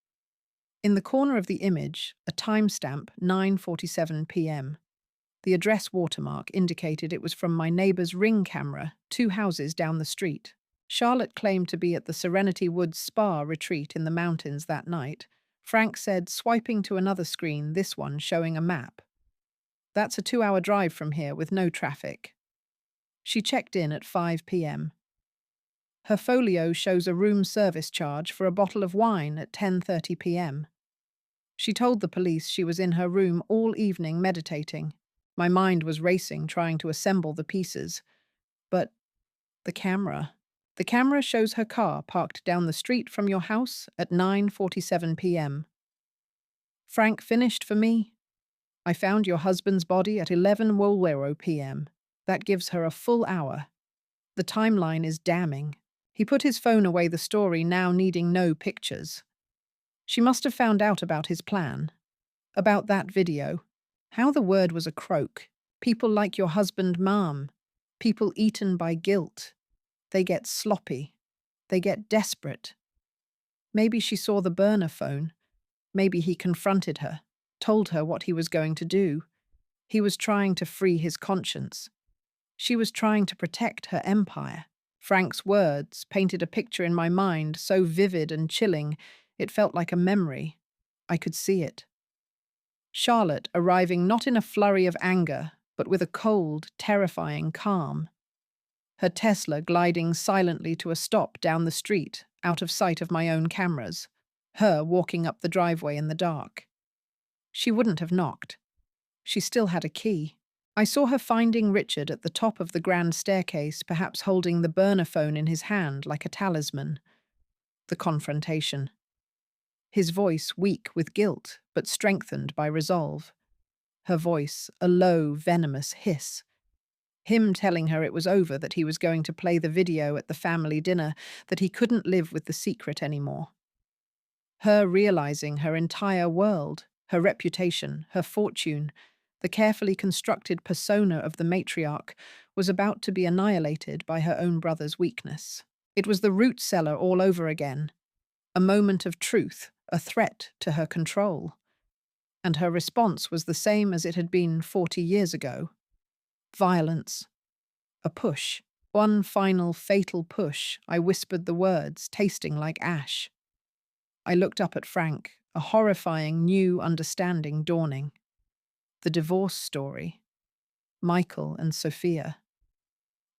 In the corner of the image, a timestamp, 9:47 p.m. The address watermark indicated it was from my neighbor's Ring camera, 2 houses down the street. Charlotte claimed to be at the Serenity Woods Spa retreat in the mountains that night. Frank said, swiping to another screen, this one showing a map. That's a 2-hour drive from here with no traffic. She checked in at 5 p.m. Her folio shows a room service charge for a bottle of wine at 10:30 p.m. She told the police she was in her room all evening meditating. My mind was racing, trying to assemble the pieces. But the camera. The camera shows her car parked down the street from your house at 9:47 p.m. Frank finished for me. I found your husband's body at 11:00 p.m. That gives her a full hour. The timeline is damning. He put his phone away, the story now needing no pictures. She must have found out about his plan. About that video. How the word was a croak. People like your husband, Mom. People eaten by guilt. They get sloppy. They get desperate. Maybe she saw the burner phone. Maybe he confronted her, told her what he was going to do. He was trying to free his conscience. She was trying to protect her empire. Frank's words painted a picture in my mind so vivid and chilling, it felt like a memory. I could see it. Charlotte arriving not in a flurry of anger, but with a cold, terrifying calm. Her Tesla gliding silently to a stop down the street, out of sight of my own cameras. Her walking up the driveway in the dark. She wouldn't have knocked. She still had a key. I saw her finding Richard at the top of the grand staircase, perhaps holding the burner phone in his hand like a talisman. The confrontation. His voice weak with guilt, but strengthened by resolve. Her voice a low, venomous hiss. Him telling her it was over, that he was going to play the video at the family dinner, that he couldn't live with the secret anymore. Her realizing her entire world, her reputation, her fortune, the carefully constructed persona of the matriarch, was about to be annihilated by her own brother's weakness. It was the root cellar all over again. A moment of truth, a threat to her control. And her response was the same as it had been 40 years ago. Violence. A push. One final fatal push. I whispered the words, tasting like ash. I looked up at Frank, a horrifying new understanding dawning. The divorce story. Michael and Sophia.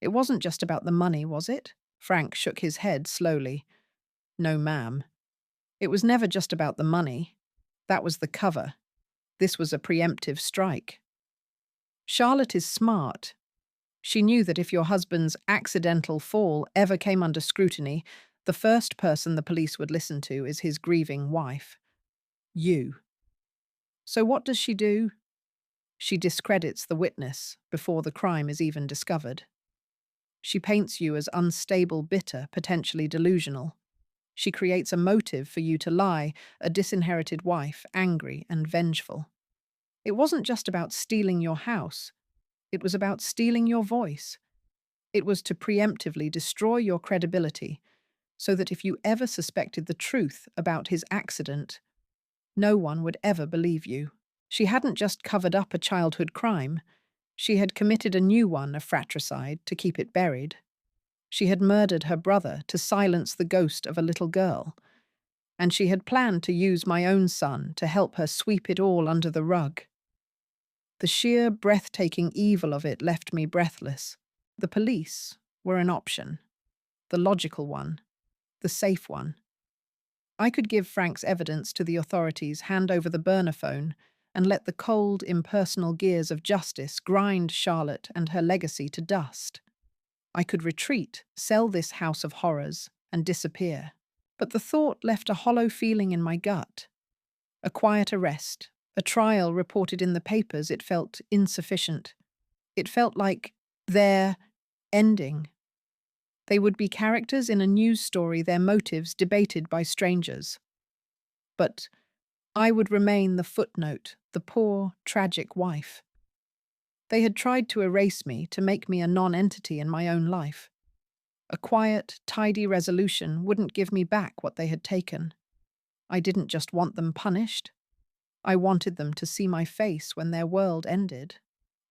It wasn't just about the money, was it? Frank shook his head slowly. No, ma'am. It was never just about the money. That was the cover. This was a preemptive strike. Charlotte is smart. She knew that if your husband's accidental fall ever came under scrutiny, the first person the police would listen to is his grieving wife. You. So what does she do? She discredits the witness before the crime is even discovered. She paints you as unstable, bitter, potentially delusional. She creates a motive for you to lie, a disinherited wife, angry and vengeful. It wasn't just about stealing your house. It was about stealing your voice. It was to preemptively destroy your credibility, so that if you ever suspected the truth about his accident, no one would ever believe you. She hadn't just covered up a childhood crime. She had committed a new one, a fratricide, to keep it buried. She had murdered her brother to silence the ghost of a little girl. And she had planned to use my own son to help her sweep it all under the rug. The sheer, breathtaking evil of it left me breathless. The police were an option. The logical one. The safe one. I could give Frank's evidence to the authorities, hand over the burner phone, and let the cold, impersonal gears of justice grind Charlotte and her legacy to dust. I could retreat, sell this house of horrors, and disappear. But the thought left a hollow feeling in my gut. A quiet arrest, a trial reported in the papers, it felt insufficient. It felt like their ending. They would be characters in a news story, their motives debated by strangers. But I would remain the footnote, the poor, tragic wife. They had tried to erase me, to make me a non-entity in my own life. A quiet, tidy resolution wouldn't give me back what they had taken. I didn't just want them punished. I wanted them to see my face when their world ended.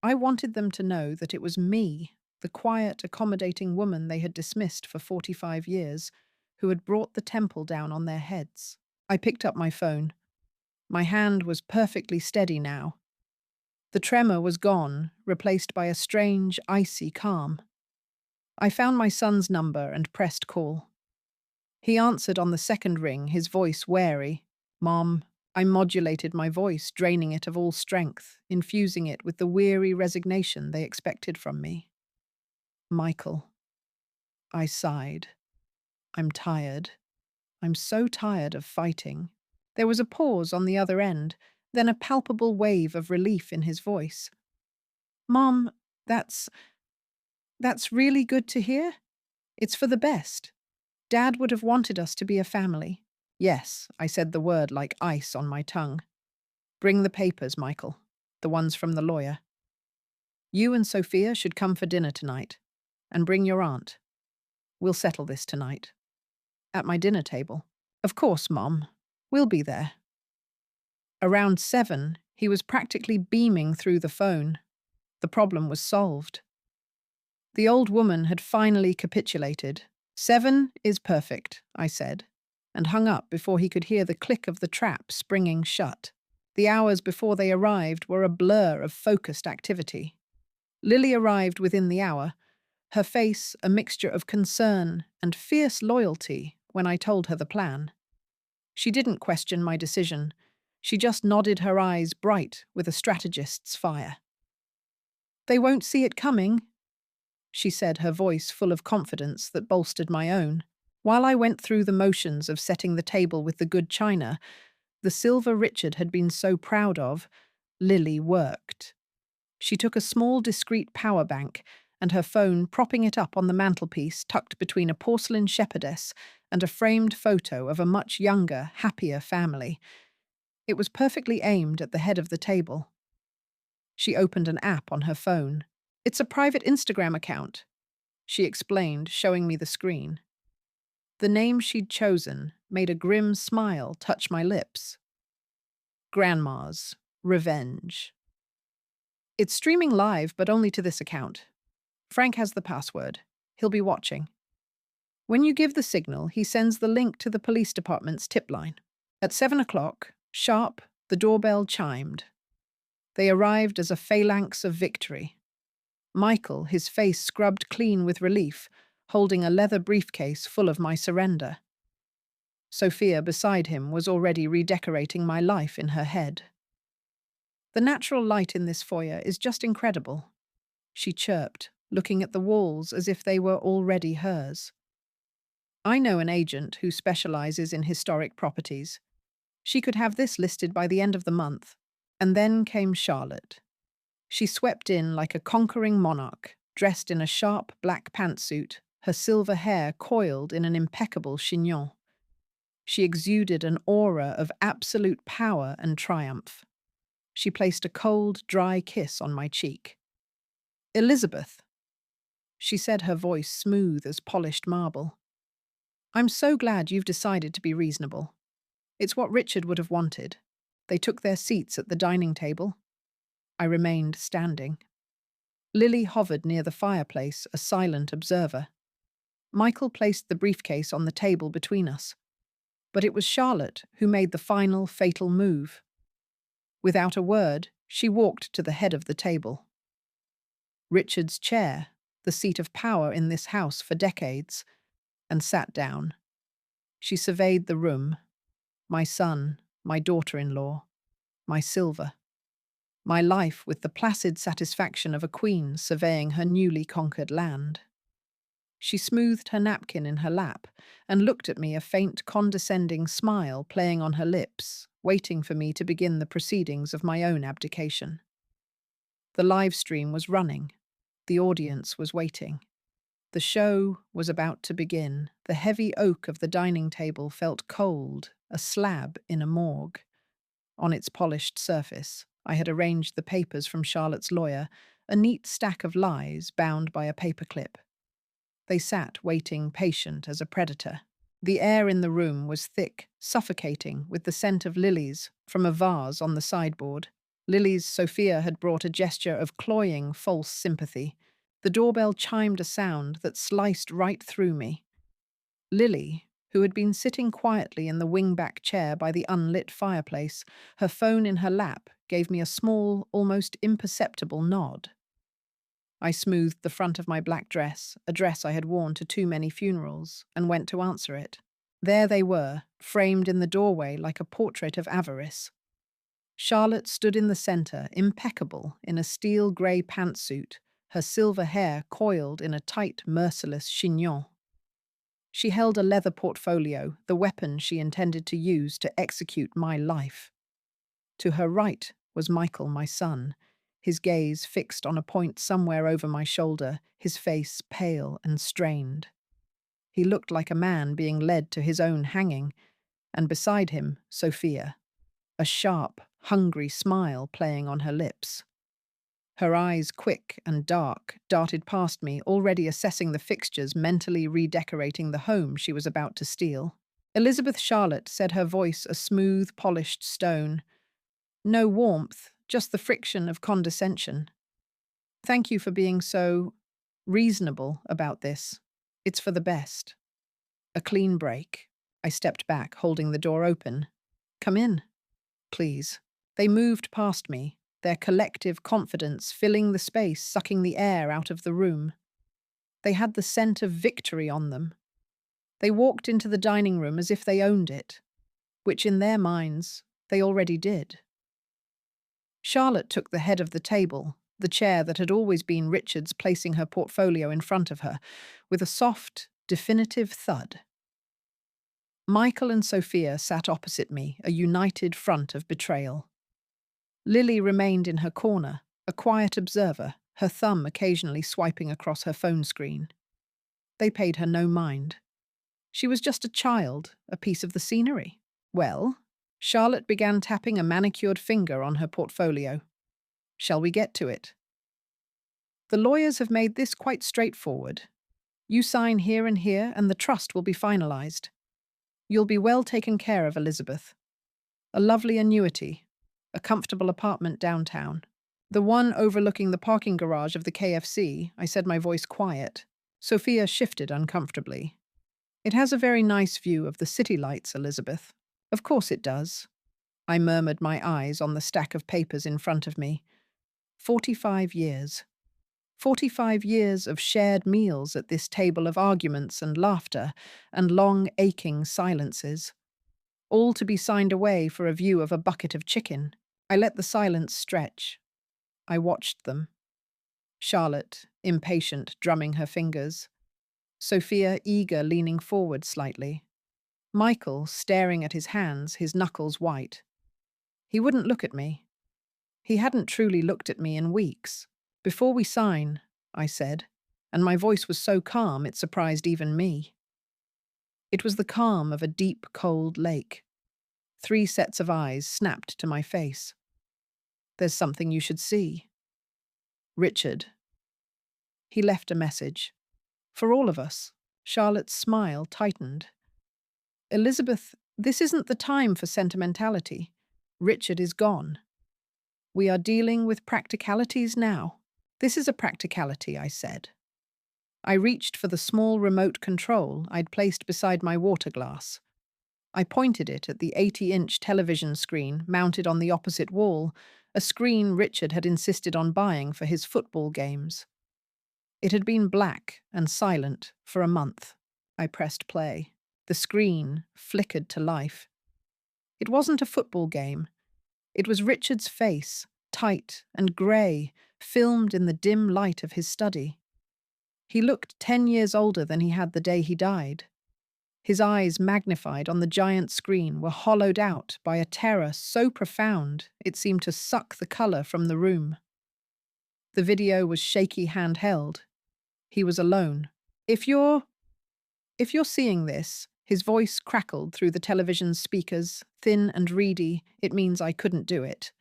I wanted them to know that it was me, the quiet, accommodating woman they had dismissed for 45 years, who had brought the temple down on their heads. I picked up my phone. My hand was perfectly steady now. The tremor was gone, replaced by a strange, icy calm. I found my son's number and pressed call. He answered on the second ring, his voice wary. "Mom." I modulated my voice, draining it of all strength, infusing it with the weary resignation they expected from me. "Michael." I sighed. "I'm tired. I'm so tired of fighting." There was a pause on the other end, then a palpable wave of relief in his voice. "Mom, that's really good to hear. It's for the best. Dad would have wanted us to be a family." "Yes," I said the word like ice on my tongue. "Bring the papers, Michael. The ones from the lawyer. You and Sophia should come for dinner tonight. And bring your aunt. We'll settle this tonight." "At my dinner table?" "Of course, Mom. We'll be there." Around 7, he was practically beaming through the phone. The problem was solved. The old woman had finally capitulated. "7 is perfect," I said, and hung up before he could hear the click of the trap springing shut. The hours before they arrived were a blur of focused activity. Lily arrived within the hour, her face a mixture of concern and fierce loyalty when I told her the plan. She didn't question my decision. She just nodded, her eyes bright with a strategist's fire. "They won't see it coming," she said, her voice full of confidence that bolstered my own. While I went through the motions of setting the table with the good china, the silver Richard had been so proud of, Lily worked. She took a small, discreet power bank and her phone, propping it up on the mantelpiece tucked between a porcelain shepherdess and a framed photo of a much younger, happier family. It was perfectly aimed at the head of the table. She opened an app on her phone. "It's a private Instagram account," she explained, showing me the screen. The name she'd chosen made a grim smile touch my lips. Grandma's Revenge. "It's streaming live, but only to this account. Frank has the password. He'll be watching. When you give the signal, he sends the link to the police department's tip line." At 7 o'clock, sharp, the doorbell chimed. They arrived as a phalanx of victory. Michael, his face scrubbed clean with relief, holding a leather briefcase full of my surrender. Sophia, beside him, was already redecorating my life in her head. "The natural light in this foyer is just incredible," she chirped, looking at the walls as if they were already hers. "I know an agent who specializes in historic properties. She could have this listed by the end of the month." And then came Charlotte. She swept in like a conquering monarch, dressed in a sharp black pantsuit, her silver hair coiled in an impeccable chignon. She exuded an aura of absolute power and triumph. She placed a cold, dry kiss on my cheek. "Elizabeth," she said, her voice smooth as polished marble. "I'm so glad you've decided to be reasonable. It's what Richard would have wanted." They took their seats at the dining table. I remained standing. Lily hovered near the fireplace, a silent observer. Michael placed the briefcase on the table between us. But it was Charlotte who made the final, fatal move. Without a word, she walked to the head of the table. Richard's chair, the seat of power in this house for decades, and sat down. She surveyed the room. My son, my daughter-in-law, my silver. My life with the placid satisfaction of a queen surveying her newly conquered land. She smoothed her napkin in her lap and looked at me, a faint, condescending smile playing on her lips, waiting for me to begin the proceedings of my own abdication. The live stream was running. The audience was waiting. The show was about to begin. The heavy oak of the dining table felt cold, a slab in a morgue. On its polished surface, I had arranged the papers from Charlotte's lawyer, a neat stack of lies bound by a paperclip. They sat waiting, patient as a predator. The air in the room was thick, suffocating, with the scent of lilies from a vase on the sideboard. Lilies Sophia had brought a gesture of cloying, false sympathy. The doorbell chimed a sound that sliced right through me. Lily, who had been sitting quietly in the wing-back chair by the unlit fireplace, her phone in her lap, gave me a small, almost imperceptible nod. I smoothed the front of my black dress, a dress I had worn to too many funerals, and went to answer it. There they were, framed in the doorway like a portrait of avarice. Charlotte stood in the centre, impeccable, in a steel grey pantsuit, her silver hair coiled in a tight, merciless chignon. She held a leather portfolio, the weapon she intended to use to execute my life. To her right was Michael, my son, his gaze fixed on a point somewhere over my shoulder, his face pale and strained. He looked like a man being led to his own hanging, and beside him, Sophia, a sharp, hungry smile playing on her lips. Her eyes, quick and dark, darted past me, already assessing the fixtures, mentally redecorating the home she was about to steal. Elizabeth Charlotte said, her voice a smooth, polished stone. No warmth, just the friction of condescension. Thank you for being so reasonable about this. It's for the best. A clean break. I stepped back, holding the door open. Come in, please. They moved past me, their collective confidence filling the space, sucking the air out of the room. They had the scent of victory on them. They walked into the dining room as if they owned it, which in their minds they already did. Charlotte took the head of the table, the chair that had always been Richard's, placing her portfolio in front of her, with a soft, definitive thud. Michael and Sophia sat opposite me, a united front of betrayal. Lily remained in her corner, a quiet observer, her thumb occasionally swiping across her phone screen. They paid her no mind. She was just a child, a piece of the scenery. Well, Charlotte began tapping a manicured finger on her portfolio. Shall we get to it? The lawyers have made this quite straightforward. You sign here and here, and the trust will be finalized. You'll be well taken care of, Elizabeth. A lovely annuity, a comfortable apartment downtown. The one overlooking the parking garage of the KFC, I said, my voice quiet. Sophia shifted uncomfortably. It has a very nice view of the city lights, Elizabeth. Of course it does. I murmured, my eyes on the stack of papers in front of me. 45 years. 45 years of shared meals at this table of arguments and laughter and long, aching silences. All to be signed away for a view of a bucket of chicken. I let the silence stretch. I watched them. Charlotte, impatient, drumming her fingers. Sophia, eager, leaning forward slightly. Michael, staring at his hands, his knuckles white. He wouldn't look at me. He hadn't truly looked at me in weeks. Before we sign, I said, and my voice was so calm it surprised even me. It was the calm of a deep, cold lake. 3 sets of eyes snapped to my face. There's something you should see. Richard. He left a message. For all of us. Charlotte's smile tightened. Elizabeth, this isn't the time for sentimentality. Richard is gone. We are dealing with practicalities now. This is a practicality, I said. I reached for the small remote control I'd placed beside my water glass. I pointed it at the 80-inch television screen mounted on the opposite wall, a screen Richard had insisted on buying for his football games. It had been black and silent for a month. I pressed play. The screen flickered to life. It wasn't a football game. It was Richard's face, tight and grey, filmed in the dim light of his study. He looked 10 years older than he had the day he died. His eyes, magnified on the giant screen, were hollowed out by a terror so profound it seemed to suck the colour from the room. The video was shaky handheld. He was alone. If you're seeing this, his voice crackled through the television's speakers, thin and reedy. It means I couldn't do it.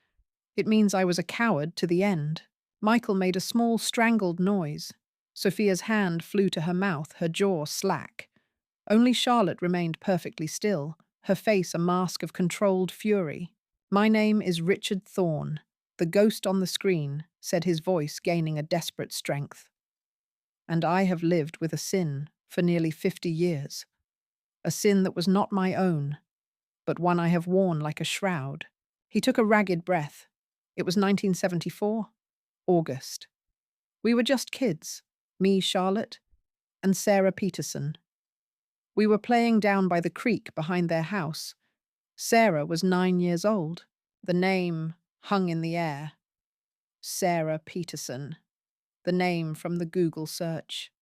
It means I was a coward to the end. Michael made a small strangled noise. Sophia's hand flew to her mouth, her jaw slack. Only Charlotte remained perfectly still, her face a mask of controlled fury. "My name is Richard Thorne, the ghost on the screen," said his voice, gaining a desperate strength. "And I have lived with a sin for nearly 50 years. A sin that was not my own, but one I have worn like a shroud." He took a ragged breath. It was 1974, August. We were just kids, me, Charlotte, and Sarah Peterson. We were playing down by the creek behind their house. Sarah was 9 years old. The name hung in the air. Sarah Peterson. The name from the Google search.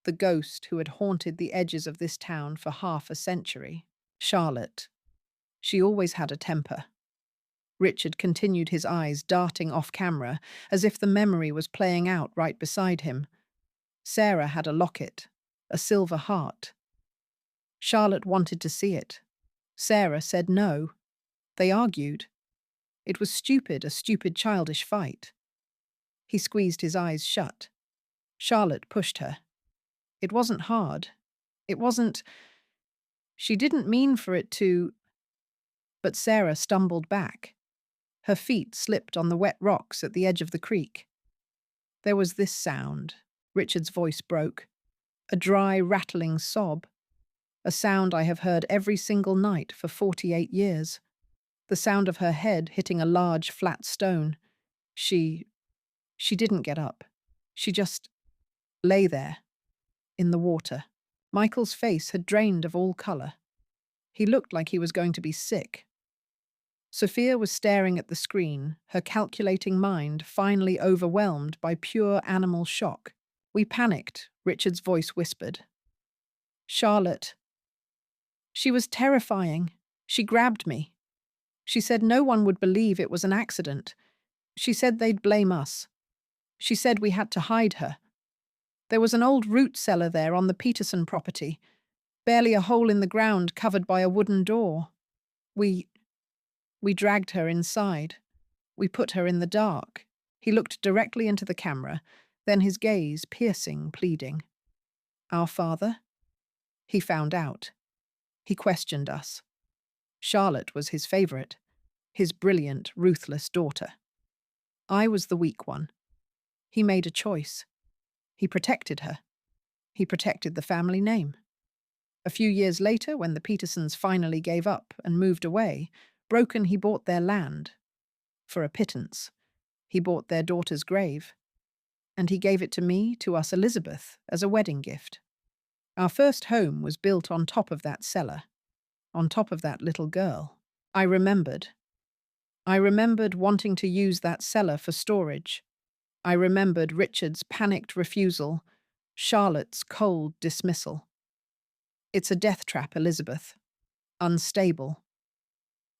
The ghost who had haunted the edges of this town for half a century. Charlotte. She always had a temper. Richard continued, his eyes darting off camera, as if the memory was playing out right beside him. Sarah had a locket, a silver heart. Charlotte wanted to see it. Sarah said no. They argued. It was stupid, a stupid childish fight. He squeezed his eyes shut. Charlotte pushed her. It wasn't hard. It wasn't... She didn't mean for it to... But Sarah stumbled back. Her feet slipped on the wet rocks at the edge of the creek. There was this sound. Richard's voice broke. A dry, rattling sob. A sound I have heard every single night for 48 years. The sound of her head hitting a large, flat stone. She didn't get up. She just lay there, in the water. Michael's face had drained of all colour. He looked like he was going to be sick. Sophia was staring at the screen, her calculating mind finally overwhelmed by pure animal shock. "We panicked," Richard's voice whispered. "Charlotte." She was terrifying. She grabbed me. She said no one would believe it was an accident. She said they'd blame us. She said we had to hide her. There was an old root cellar there on the Peterson property, barely a hole in the ground covered by a wooden door. We dragged her inside. We put her in the dark." He looked directly into the camera, then his gaze piercing, pleading. "Our father?" He found out. He questioned us. Charlotte was his favourite, his brilliant, ruthless daughter. I was the weak one. He made a choice. He protected her. He protected the family name. A few years later, when the Petersons finally gave up and moved away, broken, he bought their land. For a pittance. He bought their daughter's grave. And he gave it to me, to us Elizabeth, as a wedding gift. Our first home was built on top of that cellar, on top of that little girl. I remembered. I remembered wanting to use that cellar for storage. I remembered Richard's panicked refusal, Charlotte's cold dismissal. "It's a death trap, Elizabeth. Unstable."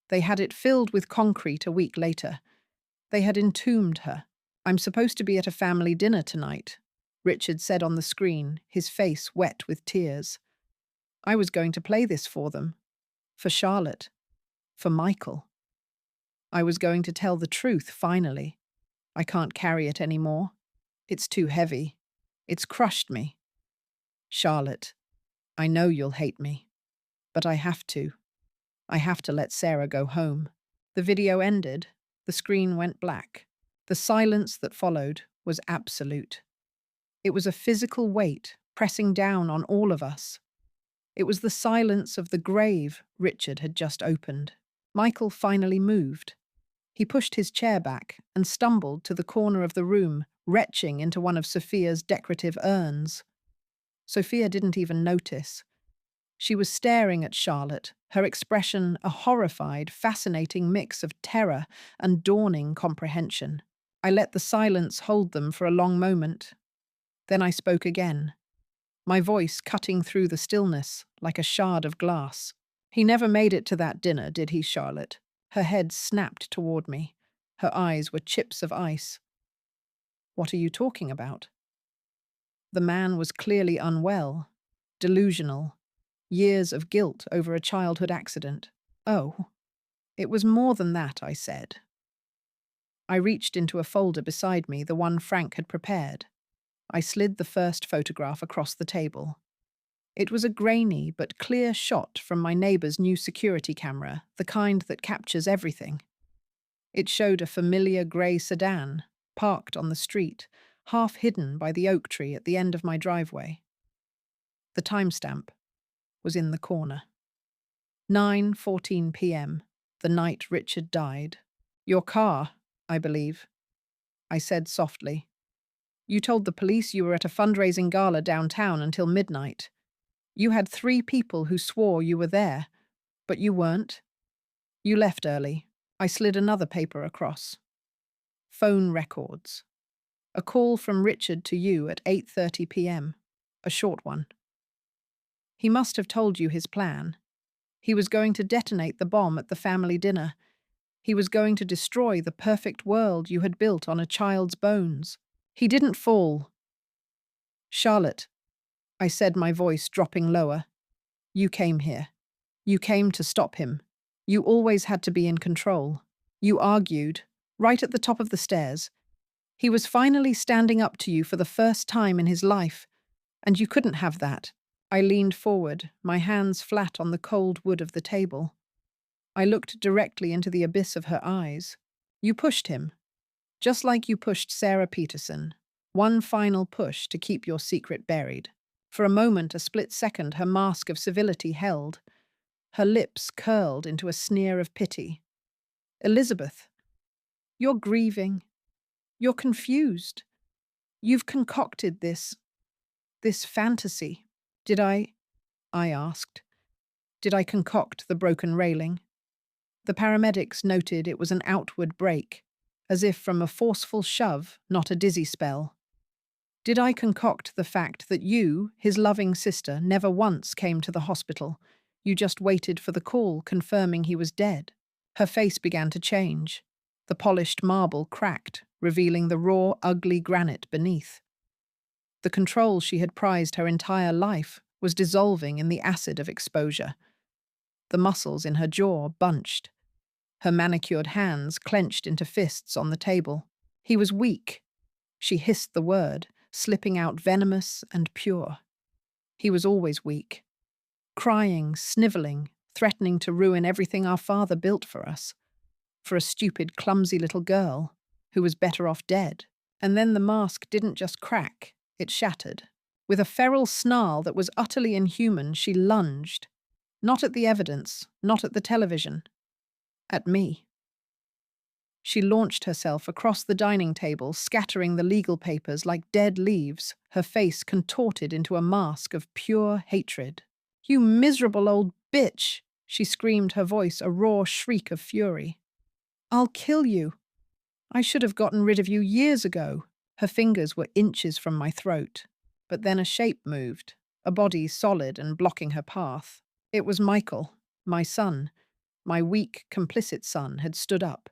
They had it filled with concrete a week later. They had entombed her. "I'm supposed to be at a family dinner tonight," Richard said on the screen, his face wet with tears. "I was going to play this for them. For Charlotte. For Michael. I was going to tell the truth, finally. I can't carry it anymore. It's too heavy. It's crushed me. Charlotte, I know you'll hate me, but I have to. I have to let Sarah go home." The video ended. The screen went black. The silence that followed was absolute. It was a physical weight pressing down on all of us. It was the silence of the grave Richard had just opened. Michael finally moved. He pushed his chair back and stumbled to the corner of the room, retching into one of Sophia's decorative urns. Sophia didn't even notice. She was staring at Charlotte, her expression a horrified, fascinating mix of terror and dawning comprehension. I let the silence hold them for a long moment. Then I spoke again, my voice cutting through the stillness like a shard of glass. He never made it to that dinner, did he, Charlotte? Her head snapped toward me. Her eyes were chips of ice. What are you talking about? The man was clearly unwell, delusional, years of guilt over a childhood accident. Oh, it was more than that, I said. I reached into a folder beside me, the one Frank had prepared. I slid the first photograph across the table. It was a grainy but clear shot from my neighbour's new security camera, the kind that captures everything. It showed a familiar grey sedan, parked on the street, half hidden by the oak tree at the end of my driveway. The timestamp was in the corner. 9:14 p.m., the night Richard died. Your car, I believe, I said softly. You told the police you were at a fundraising gala downtown until midnight. You had 3 people who swore you were there, but you weren't. You left early. I slid another paper across. Phone records. A call from Richard to you at 8:30 p.m., a short one. He must have told you his plan. He was going to detonate the bomb at the family dinner. He was going to destroy the perfect world you had built on a child's bones. He didn't fall. Charlotte, I said, my voice dropping lower. You came here. You came to stop him. You always had to be in control. You argued, right at the top of the stairs. He was finally standing up to you for the first time in his life, and you couldn't have that. I leaned forward, my hands flat on the cold wood of the table. I looked directly into the abyss of her eyes. You pushed him, just like you pushed Sarah Peterson. One final push to keep your secret buried. For a moment, a split second, her mask of civility held. Her lips curled into a sneer of pity. Elizabeth, you're grieving. You're confused. You've concocted this fantasy. Did I asked. Did I concoct the broken railing? The paramedics noted it was an outward break, as if from a forceful shove, not a dizzy spell. Did I concoct the fact that you, his loving sister, never once came to the hospital? You just waited for the call confirming he was dead. Her face began to change. The polished marble cracked, revealing the raw, ugly granite beneath. The control she had prized her entire life was dissolving in the acid of exposure. The muscles in her jaw bunched. Her manicured hands clenched into fists on the table. He was weak. She hissed the word, slipping out venomous and pure. He was always weak. Crying, snivelling, threatening to ruin everything our father built for us. For a stupid, clumsy little girl who was better off dead. And then the mask didn't just crack, it shattered. With a feral snarl that was utterly inhuman, she lunged. Not at the evidence, not at the television. At me. She launched herself across the dining table, scattering the legal papers like dead leaves, her face contorted into a mask of pure hatred. You miserable old bitch, she screamed, her voice a raw shriek of fury. I'll kill you. I should have gotten rid of you years ago. Her fingers were inches from my throat. But then a shape moved, a body solid and blocking her path. It was Michael, my son. My weak, complicit son had stood up.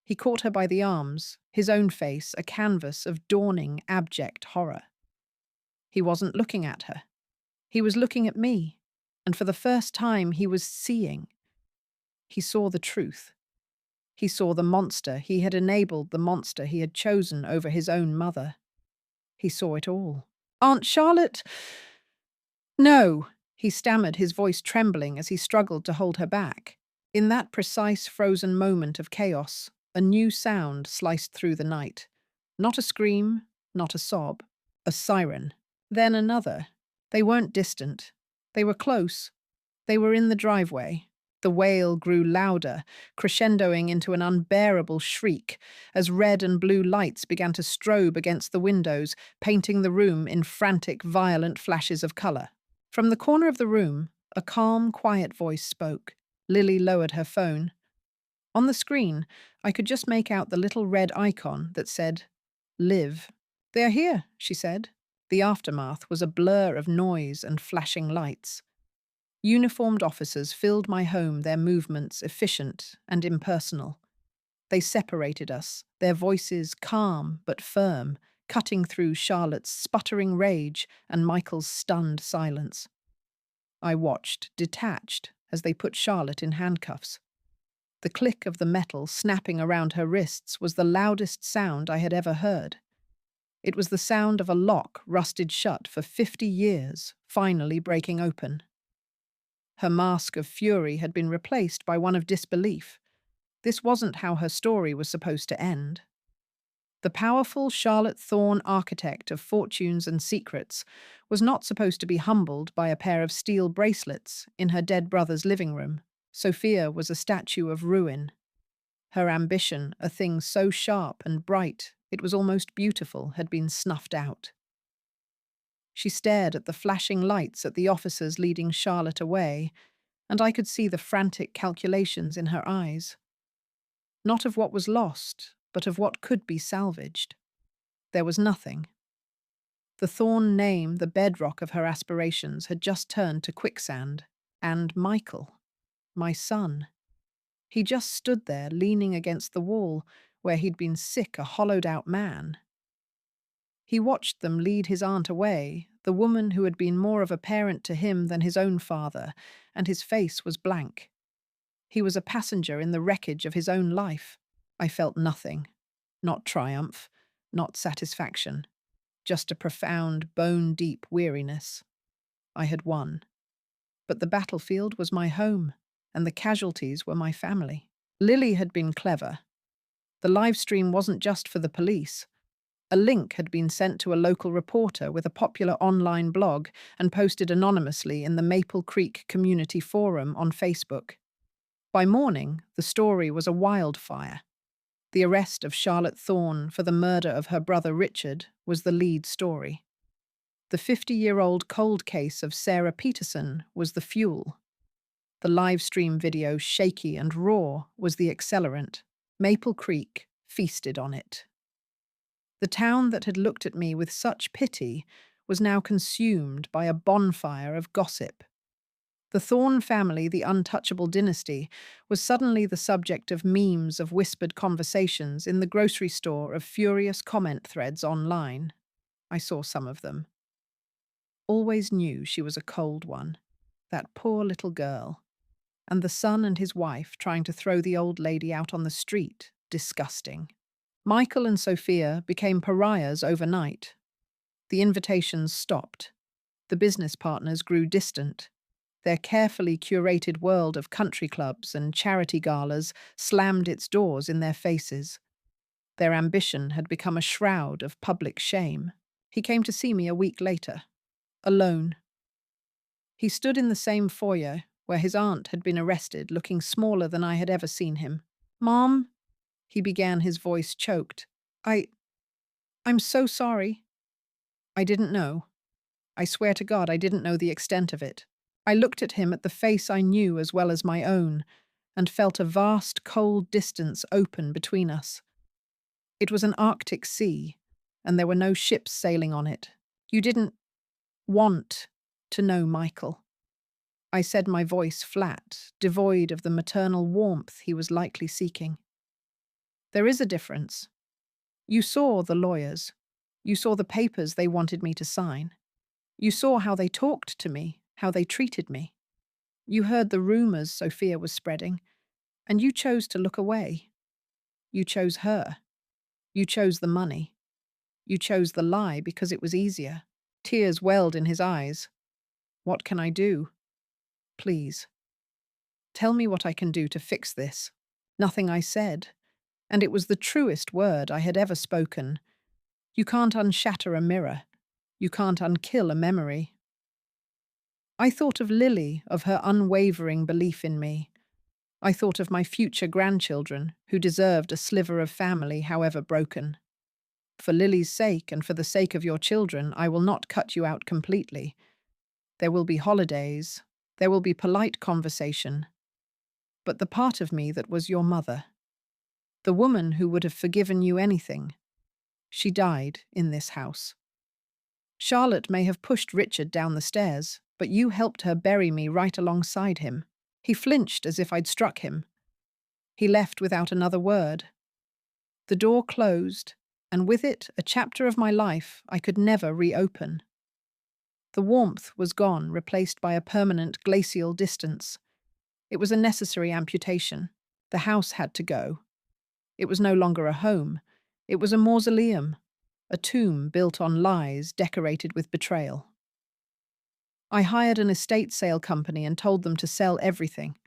He caught her by the arms, his own face a canvas of dawning, abject horror. He wasn't looking at her. He was looking at me, and for the first time he was seeing. He saw the truth. He saw the monster he had enabled, the monster he had chosen over his own mother. He saw it all. Aunt Charlotte? No, he stammered, his voice trembling as he struggled to hold her back. In that precise, frozen moment of chaos, a new sound sliced through the night. Not a scream, not a sob, a siren. Then another. They weren't distant. They were close. They were in the driveway. The wail grew louder, crescendoing into an unbearable shriek as red and blue lights began to strobe against the windows, painting the room in frantic, violent flashes of colour. From the corner of the room, a calm, quiet voice spoke. Lily lowered her phone. On the screen, I could just make out the little red icon that said, Live. They're here, she said. The aftermath was a blur of noise and flashing lights. Uniformed officers filled my home, their movements efficient and impersonal. They separated us, their voices calm but firm, cutting through Charlotte's sputtering rage and Michael's stunned silence. I watched, detached, as they put Charlotte in handcuffs. The click of the metal snapping around her wrists was the loudest sound I had ever heard. It was the sound of a lock rusted shut for 50 years, finally breaking open. Her mask of fury had been replaced by one of disbelief. This wasn't how her story was supposed to end. The powerful Charlotte Thorne, architect of fortunes and secrets, was not supposed to be humbled by a pair of steel bracelets in her dead brother's living room. Sophia was a statue of ruin. Her ambition, a thing so sharp and bright it was almost beautiful, had been snuffed out. She stared at the flashing lights at the officers leading Charlotte away, and I could see the frantic calculations in her eyes. Not of what was lost, but of what could be salvaged. There was nothing. The Thorne name, the bedrock of her aspirations, had just turned to quicksand. And Michael, my son. He just stood there, leaning against the wall, where he'd been sick, a hollowed-out man. He watched them lead his aunt away, the woman who had been more of a parent to him than his own father, and his face was blank. He was a passenger in the wreckage of his own life. I felt nothing. Not triumph, not satisfaction. Just a profound, bone-deep weariness. I had won. But the battlefield was my home, and the casualties were my family. Lily had been clever. The live stream wasn't just for the police. A link had been sent to a local reporter with a popular online blog and posted anonymously in the Maple Creek Community Forum on Facebook. By morning, the story was a wildfire. The arrest of Charlotte Thorne for the murder of her brother Richard was the lead story. The 50-year-old cold case of Sarah Peterson was the fuel. The live stream video, shaky and raw, was the accelerant. Maple Creek feasted on it. The town that had looked at me with such pity was now consumed by a bonfire of gossip. The Thorne family, the untouchable dynasty, was suddenly the subject of memes, of whispered conversations in the grocery store, of furious comment threads online. I saw some of them. Always knew she was a cold one. That poor little girl. And the son and his wife trying to throw the old lady out on the street. Disgusting. Michael and Sophia became pariahs overnight. The invitations stopped. The business partners grew distant. Their carefully curated world of country clubs and charity galas slammed its doors in their faces. Their ambition had become a shroud of public shame. He came to see me a week later, alone. He stood in the same foyer where his aunt had been arrested, looking smaller than I had ever seen him. "Mom," he began, his voice choked. I'm so sorry." I didn't know. I swear to God, I didn't know the extent of it. I looked at him, at the face I knew as well as my own, and felt a vast, cold distance open between us. It was an Arctic sea, and there were no ships sailing on it. "You didn't want to know, Michael." I said, my voice flat, devoid of the maternal warmth he was likely seeking. "There is a difference. You saw the lawyers. You saw the papers they wanted me to sign. You saw how they talked to me, how they treated me. You heard the rumors Sophia was spreading, and you chose to look away. You chose her. You chose the money. You chose the lie because it was easier." Tears welled in his eyes. "What can I do? Please. Tell me what I can do to fix this." Nothing, I said, and it was the truest word I had ever spoken. You can't unshatter a mirror. You can't unkill a memory. I thought of Lily, of her unwavering belief in me. I thought of my future grandchildren, who deserved a sliver of family, however broken. "For Lily's sake and for the sake of your children, I will not cut you out completely. There will be holidays. There will be polite conversation. But the part of me that was your mother, the woman who would have forgiven you anything, she died in this house. Charlotte may have pushed Richard down the stairs, but you helped her bury me right alongside him. He flinched as if I'd struck him. He left without another word. The door closed, and with it a chapter of my life I could never reopen. The warmth was gone, replaced by a permanent glacial distance. It was a necessary amputation. The house had to go. It was no longer a home. It was a mausoleum, a tomb built on lies decorated with betrayal. I hired an estate sale company and told them to sell everything.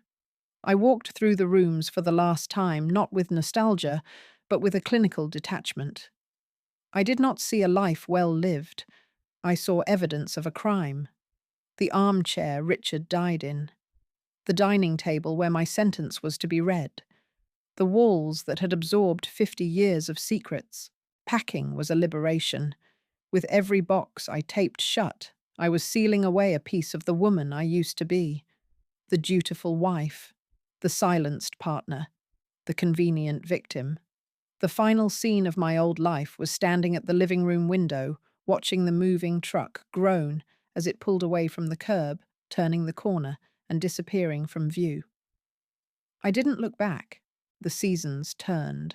I walked through the rooms for the last time, not with nostalgia, but with a clinical detachment. I did not see a life well lived. I saw evidence of a crime. The armchair Richard died in. The dining table where my sentence was to be read. The walls that had absorbed 50 years of secrets. Packing was a liberation. With every box I taped shut, I was sealing away a piece of the woman I used to be. The dutiful wife. The silenced partner. The convenient victim. The final scene of my old life was standing at the living room window, watching the moving truck groan as it pulled away from the curb, turning the corner and disappearing from view. I didn't look back. The seasons turned.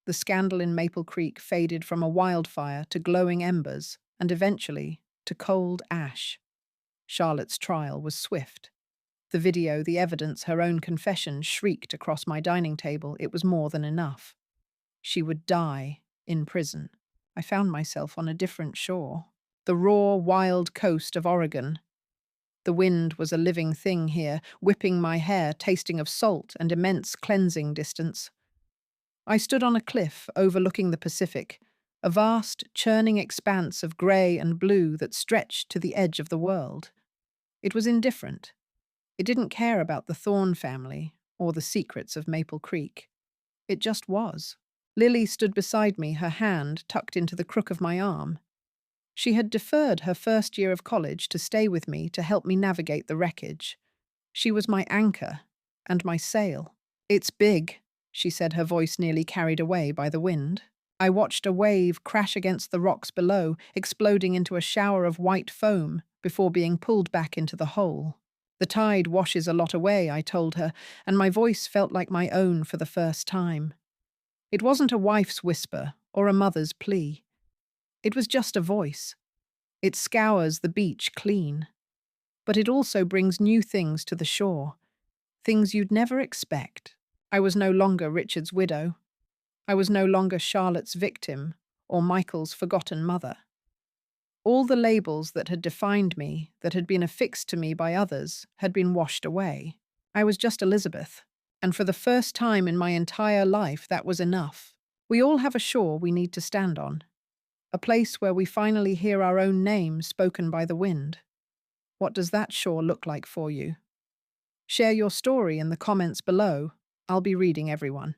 The scandal in Maple Creek faded from a wildfire to glowing embers and eventually to cold ash. Charlotte's trial was swift. The video, the evidence, her own confession shrieked across my dining table. It was more than enough. She would die in prison. I found myself on a different shore. The raw, wild coast of Oregon. The wind was a living thing here, whipping my hair, tasting of salt and immense cleansing distance. I stood on a cliff overlooking the Pacific, a vast, churning expanse of grey and blue that stretched to the edge of the world. It was indifferent. It didn't care about the Thorne family or the secrets of Maple Creek. It just was. Lily stood beside me, her hand tucked into the crook of my arm. She had deferred her first year of college to stay with me to help me navigate the wreckage. She was my anchor and my sail. "It's big," she said, her voice nearly carried away by the wind. I watched a wave crash against the rocks below, exploding into a shower of white foam before being pulled back into the hole. "The tide washes a lot away," I told her, and my voice felt like my own for the first time. It wasn't a wife's whisper or a mother's plea. It was just a voice. It scours the beach clean. But it also brings new things to the shore. Things you'd never expect. I was no longer Richard's widow. I was no longer Charlotte's victim or Michael's forgotten mother. All the labels that had defined me, that had been affixed to me by others, had been washed away. I was just Elizabeth. And for the first time in my entire life, that was enough. We all have a shore we need to stand on. A place where we finally hear our own name spoken by the wind. What does that shore look like for you? Share your story in the comments below. I'll be reading everyone.